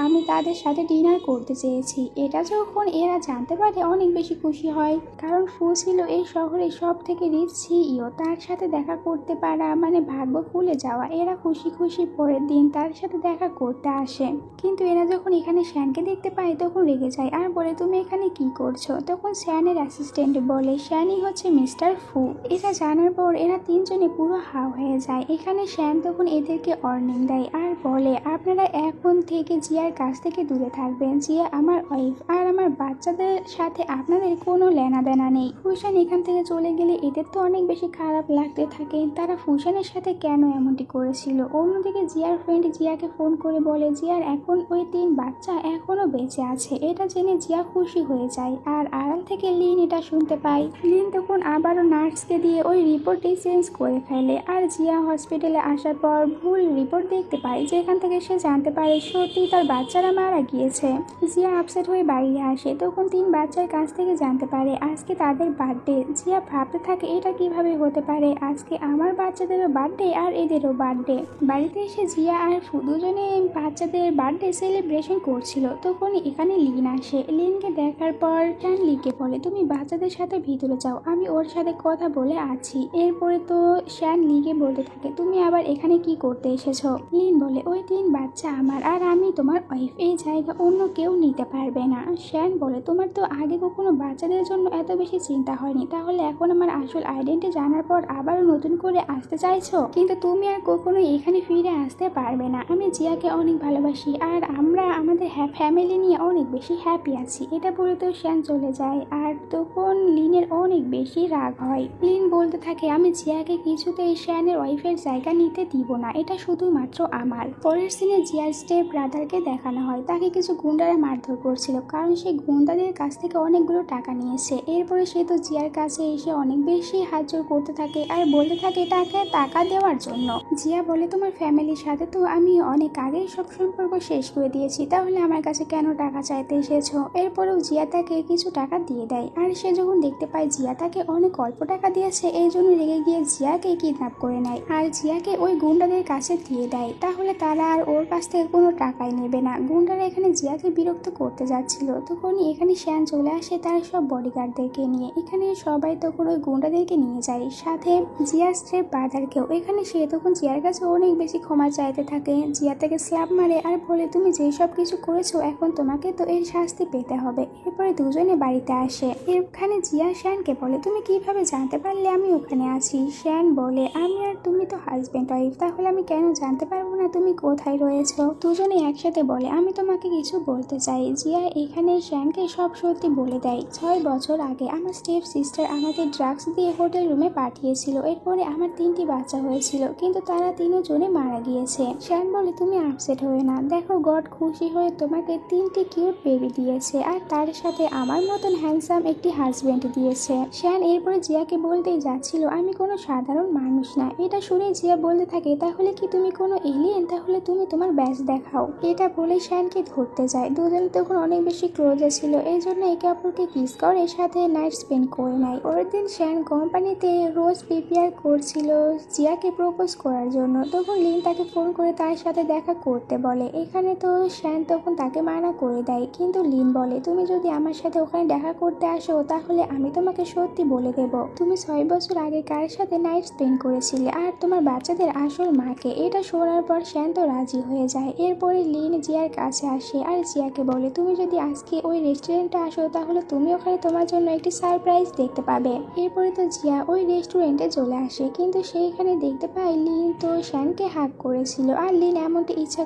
আমি তাদের সাথে ডিনার করতে চেয়েছি। এটা যখন এরা জানতে পারে অনেক বেশি খুশি হয়, কারণ ফু ছিল এই শহরে সব থেকে রিচ সিইও, তার সাথে দেখা করতে পারা মানে ভাগ্য খুলে যাওয়া। এরা খুশি খুশি পরের দিন তার সাথে দেখা করতে আসে, কিন্তু এরা যখন এখানে শায়ানকে দেখতে পায় তখন রেগে যায় আর বলে তুমি এখানে কি করছো। তখন শায়ানের অ্যাসিস্ট্যান্ট বলে শায়ানই হচ্ছে মিস্টার ফু। এটা জানার পর এরা তিনজনে পুরো হাও হয়ে যায়। এখানে শায়ান তখন এদেরকে ওয়ার্নিং দেয় আর বলে আপনারা এখন থেকে জিয়ার কাছ থেকে দূরে থাকবেন, জিয়া আমার ওয়াইফ, আর আমার বাচ্চাদের সাথে আপনাদের কোনো লেনা দেনা নেই। ফুসান এখান থেকে চলে গেলে এদের তো অনেক বেশি খারাপ লাগতে থাকে, তারা ফুসানের সাথে কেন এমনটি করেছিল। অন্যদিকে জিয়ার ফ্রেন্ড জিয়াকে ফোন করে বলে জিয়ার এখন ওই 3 বাচ্চা এখনো বেঁচে আছে। এটা জেনে জিয়া খুশি হয়ে যায়, আর আড়াল থেকে লিন এটা শুনতে পায়। লিন তখন আবারও নার্সকে দিয়ে ওই রিপোর্টটি চেঞ্জ করে ফেলে, আর জিয়া হসপিটালে আসার পর ভুল রিপোর্ট দেখতে পায়, যেখান থেকে সে জানতে পারে সত্যি তার বাচ্চারা মারা গিয়েছে। জিয়া আপসেট হয়ে বাড়ি আসে, তখন 3 বাচ্চার কাছ থেকে জানতে পারে আজকে তাদের বার্থডে। জিয়া ভাবতে থাকে এটা কিভাবে হতে পারে, আজকে আমার বাচ্চাদেরও বার্থডে আর এদেরও বার্থডে। বাড়িতে এসে জিয়া আর ফু দুজনে বাচ্চাদের বার্থডে সেলিব্রেশন করছে। করছিল। তখনই এখানে লিন আসে। লিনকে দেখার পর শ্যান লিনকে বলে, তুমি বাচ্চাদের সাথে ভিতরে যাও, আমি ওর সাথে কথা বলে আছি। এরপরে তো শ্যান লিনকে বলতে থাকে, তুমি আবার এখানে কি করতে এসেছো? লিন বলে, ওই 3 বাচ্চা আমার, আর আমি তোমার ওয়াইফ, এই জায়গা অন্য কেউ নিতে পারবে না। শ্যান বলে, তোমার তো আগে কখনো বাচ্চাদের জন্য এত বেশি চিন্তা হয়নি, তাহলে এখন আমার আসল আইডেন্টি জানার পর আবারও নতুন করে আসতে চাইছো? কিন্তু তুমি আর কখনো এখানে ফিরে আসতে পারবে না। আমি জিয়াকে অনেক ভালোবাসি, আর আমরা আমাদের ফ্যামিলি নিয়ে অনেক বেশি হ্যাপি আছি। এটা বলে তো শ্যান চলে যায়। আর তখন লিনের অনেক বেশি রাগ হয়। লিন বলতে থাকে, আমি জিয়াকে কিছুতেই শ্যানের ওয়াইফের জায়গা নিতে দিব না, এটা শুধুমাত্র আমার। পরের সিনে জিয়ার স্টেপ ব্রাদারকে দেখানো হয়। তাকে কিছু গুন্ডারা মারধর করছিল, কারণ সে গুন্ডাদের কাছ থেকে অনেকগুলো টাকা নিয়েছে। এরপরে সে তো জিয়ার কাছে এসে অনেক বেশি হাত জোর করতে থাকে আর বলতে থাকে তাকে টাকা দেওয়ার জন্য। জিয়া বলে, তোমার ফ্যামিলির সাথে তো আমি অনেক আগেই সব সম্পর্ক শেষ করে দিয়েছি, তাহলে আমার কাছে কেন টাকা চাইতে এসেছো? এরপরেও জিয়া তাকে কিছু টাকা দিয়ে দেয়। আর সে যখন দেখতে পায় জিয়া তাকে অনেক অল্প টাকা দিয়েছে, এই জন্য রেগে গিয়ে জিয়াকে কিডন্যাপ করে নেয় আর জিয়াকে ওই গুন্ডাদের কাছে দিয়ে দেয়। তাহলে তারা আর ওর কাছ থেকে কোনো টাকাই নেবে না। গুন্ডারা এখানে জিয়াকে বিরক্ত করতে যাচ্ছিল। তখনই এখানে শ্যান চলে আসে তার সব বডিগার্ডদেরকে নিয়ে। এখানে সবাই তখন ওই গুন্ডাদেরকে নিয়ে যায়, সাথে জিয়ার স্ট্রেপ ব্রাদারকেও। এখানে সে তখন জিয়ার কাছে অনেক বেশি ক্ষমা চাইতে থাকে। জিয়া তাকে স্ল্যাপ মারে আর বলে, তুমি যেই সব কিছু করেছো এখন তোমাকে তো এর শাস্তি পেতে হবে। এরপরে দুজনে বাড়িতে আসে। এখানে জিয়া শ্যানকে বলে, তুমি কিভাবে জানতে পারলে আমি ওখানে আছি? শ্যান বলে, আমি আর তুমি তো হাজবেন্ড ওয়াইফ, তাহলে আমি কেন জানতে পারবো না তুমি কোথায় রয়েছো? দুজনে একসাথে বলে, আমি তোমাকে কিছু বলতে চাই। জিয়া এখানে শ্যানকে সব সত্যি বলে দেয়। 6 বছর আগে আমার স্টেপ সিস্টার আমাকে ড্রাগস দিয়ে হোটেল রুমে পাঠিয়েছিল। এরপরে আমার 3টি বাচ্চা হয়েছিল, কিন্তু তারা 3জনে মারা গিয়েছে। শ্যান বলে, তুমি আপসেট হয়ে না, দেখো গড খুশি হয়ে তোমাকে 3টি কিউট বেবি দিয়েছে, আর তার সাথে আমার মতন হ্যান্ডসাম একটি হাজবেন্ড দিয়েছে। শ্যান এরপরে জিয়াকে বলতেই যাচ্ছিল, আমি কোনো সাধারণ মানুষ না। এটা শুনে জিয়া বলতে থাকে, তাহলে কি তুমি কোনো এলিয়েন? তাহলে তুমি তোমার ব্যাচ দেখাও। এটা বলে শ্যানকে ধরতে যায়। দুজনে তখন অনেক বেশি ক্লোজ ছিল, এই জন্য একে অপরকে কিস করে সাথে নাইট স্পেন্ড করে নেয়। পরের দিন শ্যান কোম্পানিতে রোজ প্রিপেয়ার করছিল জিয়াকে প্রপোজ করার জন্য। তখন লিন তাকে ফোন করে তার সাথে দেখা করতে বলে। এখানে তো শ্যান তখন তাকে মানা করে দেয়, কিন্তু লিন বলে, তুমি যদি আমার সাথে ওখানে দেখা করতে আসো তাহলে আমি তোমাকে সত্যি বলে দেব তুমি 6 বছর আগে কার সাথে নাইট স্পেন্ড করেছিলে, আর তোমার বাচ্চাদের আসল মাকে। এটা শোনার পর শ্যান তো রাজি হয়ে যায়। এরপরে লিন জিয়ার কাছে আসে আর জিয়াকে বলে, তুমি যদি আজকে ওই রেস্টুরেন্টে আসো তাহলে তুমি ওখানে তোমার জন্য একটি সারপ্রাইজ দেখতে পাবে। এরপরে তো জিয়া ওই রেস্টুরেন্টে চলে আসে, কিন্তু সেইখানে দেখতে পায় লিন তো শ্যানকে হাক করেছিল, আর লিন এমনটি ইচ্ছা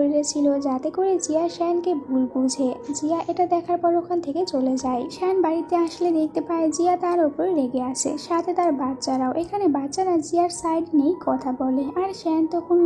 করেছিল যাতে করে জিয়া শ্যানকে ভুল বুঝে। জিয়া এটা দেখার পর ওখান থেকে চলে যায়। শ্যান বাড়িতে আসলে দেখতে পায় জিয়া তার উপরে রেগে আছে, সাথে তার বাচ্চারাও। এখানে বাচ্চারা জিয়ার সাইড নিয়ে কথা বলে, আর শ্যান তখন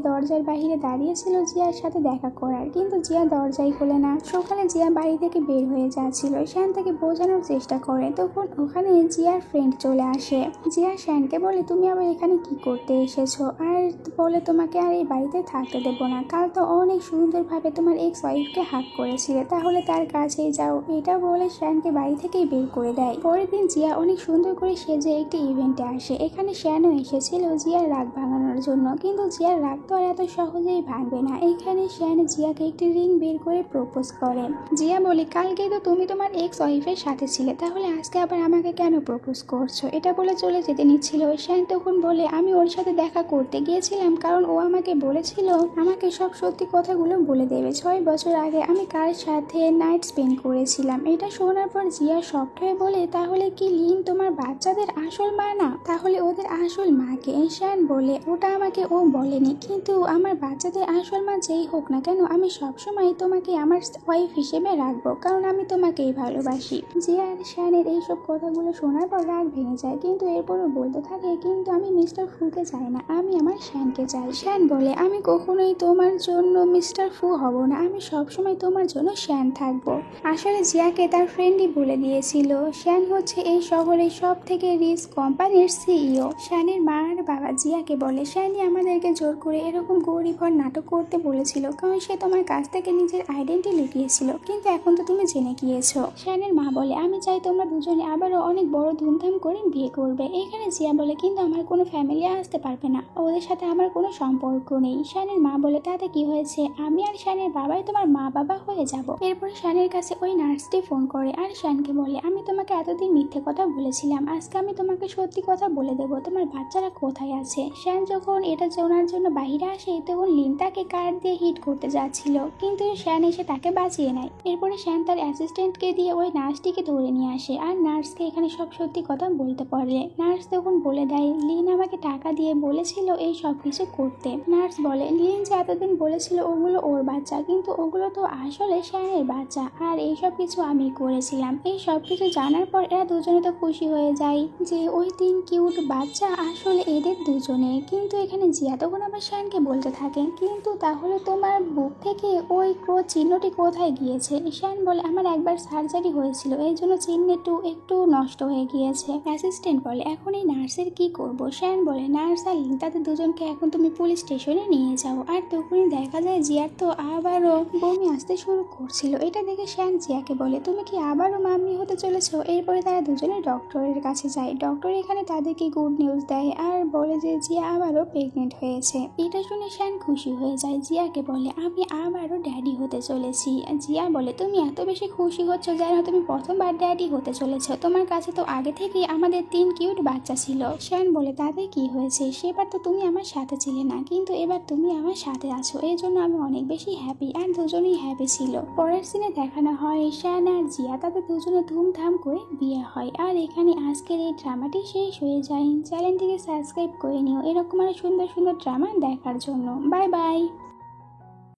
দরজার বাহিরে দাঁড়িয়েছিল জিয়ার সাথে দেখা করার, কিন্তু জিয়া দরজাই খোলে না। সকালে জিয়া বাড়ি থেকে বের হয়ে যাচ্ছিল, শ্যান তাকে বোঝানোর চেষ্টা করে। তখন ওখানে জিয়ার ফ্রেন্ড চলে আসে। জিয়া শ্যানকে বলে, তুমি আবার এখানে কি করতে এসেছো? আর বলে, তোমাকে আর এই বাড়িতে থাকতে দেবো না। কাল তো অনেক সুন্দরভাবে তোমার এক্স ওয়াইফকে হাক করেছিলে, তাহলে তার কাছেই যাও। এটা বলে শ্যানকে বাড়ি থেকেই বের করে দেয়। পরের দিন জিয়া অনেক সুন্দর করে সেজে একটি ইভেন্টে আসে। এখানে শ্যানও এসেছিল জিয়ার রাগ ভাঙানোর জন্য, কিন্তু জিয়ার রাগ তো আর এত সহজেই ভাঙবে না। এখানে শ্যান জিয়াকে একটি রিং বের করে প্রপোজ করে। জিয়া বলে, কালকে তো তুমি তোমার এক্স ওয়াইফের সাথে ছিলে, তাহলে আজকে আবার আমাকে কেন প্রপোজ করছো? এটা বলে চলে যেতে নিচ্ছিল। শ্যান তখন বলে, আমি ওর সাথে দেখা করতে গিয়েছিলাম, কারণ ও আমাকে বলেছিল আমাকে সব সত্যি কথাগুলো বলে দেবে। 6 বছর আগে আমি কার সাথে নাইট স্পেন্ড করেছিলাম। এটা শোনার পর জিয়া শক্ট হয়ে বলে, তাহলে কি লিন তোমার বাচ্চাদের আসল মা না? তাহলে ওদের আসল মাকে? শ্যান বলে, ওটা আমাকে ও বলেনি, কিন্তু আমার বাচ্চাদের আসল মা যেই হোক না কেন, আমি সবসময় তোমাকে আমার ওয়াইফ হিসেবে রাখবো, কারণ আমি তোমাকেই ভালোবাসি। জিয়া আর শ্যানের এইসব কথাগুলো শোনার পর রাগ ভেঙে যায়, কিন্তু এরপরও বলতে থাকে, কিন্তু আমি মিস্টার ফুকে চাই না, আমি আমার শ্যানকে চাই। শ্যান বলে, আমি কখনোই তোমার জন্য মিস্টার ফু হব না, আমি সবসময় তোমার জন্য শ্যান থাকবো। আসলে জিয়াকে তার ফ্রেন্ডই বলে দিয়েছিল শ্যান হচ্ছে এই শহরের সব থেকে রিচ কোম্পানির সিইও। শ্যানের মা আর বাবা জিয়াকে বলে, শ্যানই আমাদেরকে জোর করে এরকম গরিবর নাটক করতে বলেছিল, কারণ সে তোমার কাছ থেকে নিজের আইডেন্টি লুকিয়েছিল, কিন্তু এখন তো তুমি জেনে গিয়েছো। শ্যানের মা বলে, আমি চাই তোমরা দুজনে আবারও অনেক বড় ধুমধাম করে বিয়ে করবে। এখানে জিয়া বলে, কিন্তু আমার কোনো ফ্যামিলি আসতে পারবে না, ওদের সাথে আমার কোনো সম্পর্ক নেই। শ্যানের মা বলে, তাতে কি হয়েছে, আমি আর শ্যানের বাবাই তোমার মা বাবা হয়ে যাব। এরপরে শ্যানের কাছে ওই নার্সটি ফোন করে আর শ্যানকে বলে, আমি তোমাকে এতদিন মিথ্যে কথা বলেছিলাম, আজকে আমি তোমাকে সত্যি কথা বলে দেবো, তোমার বাচ্চারা কোথায় আছে। শ্যান যখন এটা জানার জন্য বাইরে আসে তখন লিন তাকে কার দিয়ে হিট করতে যাচ্ছিল, কিন্তু শ্যান এসে তাকে বাঁচিয়ে নেয়। এরপরে শ্যান তার অ্যাসিস্ট্যান্টকে দিয়ে ওই নার্সটিকে ধরে নিয়ে আসে আর নার্সকে এখানে সব সত্যি কথা বলতে পারে। নার্স তখন বলে দেয়, লিন আমাকে টাকা দিয়ে বলেছিল এই সব কিছু করতে। নার্স বলে, লিন যে এতদিন বলেছিল ওগুলো ওর বাচ্চা, কিন্তু ওগুলো তো আসলে শ্যানের বাচ্চা, আর এইসব কিছু আমি করেছিলাম। এই সব কিছু জানার পর এরা দুজনে তো খুশি হয়ে যায় যে ওই 3 কিউট বাচ্চা আসলে এদের দুজনে। কিন্তু এখানে জিয়া তখন আবার শ্যানকে বলতে থাকে, কিন্তু তাহলে তোমার বুক থেকে ওই ক্রোধ চিহ্নটি কোথায় গিয়েছে। শ্যান বলে, আমার একবার সার্জারি হয়েছিল, এই জন্য চিহ্নটি একটু নষ্ট হয়ে গিয়েছে। অ্যাসিস্ট্যান্ট বলে, এখন এই নার্সের কি করব। শ্যান বলে, নার্স আর লিন তাদের দুজনকে এখন তুমি পুলিশ স্টেশনে নিয়ে যাও। আর তখনই দেখা যায় জিয়ার তো আবারও বমি আসতে শুরু করছিল। এটা দেখে শ্যান জিয়াকে বলে, তুমি কি আবারও মাম্মি হতে চলেছো। এরপরে তারা দুজনে ডক্টরের কাছে যায়। ডক্টর এখানে তাদেরকে গুড নিউজ দেয় আর বলে যে জিয়া আবারও প্রেগনেন্ট হয়েছে। এটা শুনে শ্যান খুশি হয়ে যায়, জিয়াকে বলে, আমি আবারও ড্যাডি হতে চলেছি। জিয়া বলে, তুমি এত বেশি খুশি হচ্ছ যেন তুমি প্রথমবার ড্যাডি হতে চলেছো, তোমার কাছে তো আগে থেকেই আমাদের 3 কিউট বাচ্চা ছিল। শ্যান বলে, তাতে কি হয়েছে, সেবার তো তুমি আমার সাথে ছিলে না, কিন্তু এবার তুমি আমার সাথে আছো, এই জন্য আমি অনেক বেশি হ্যাপি। আর দুজনেই হ্যাপি ছিল। পরের সিনে দেখানো হয় শ্যান আর জিয়া তাদের দুজনে ধুমধাম করে বিয়ে হয়। আর এখানে আজকের এই ড্রামাটি শেষ হয়ে যায়। চ্যানেলটিকে সাবস্ক্রাইব করে নিও এরকম আরো সুন্দর সুন্দর ড্রামা দেখার জন্য। Bye bye.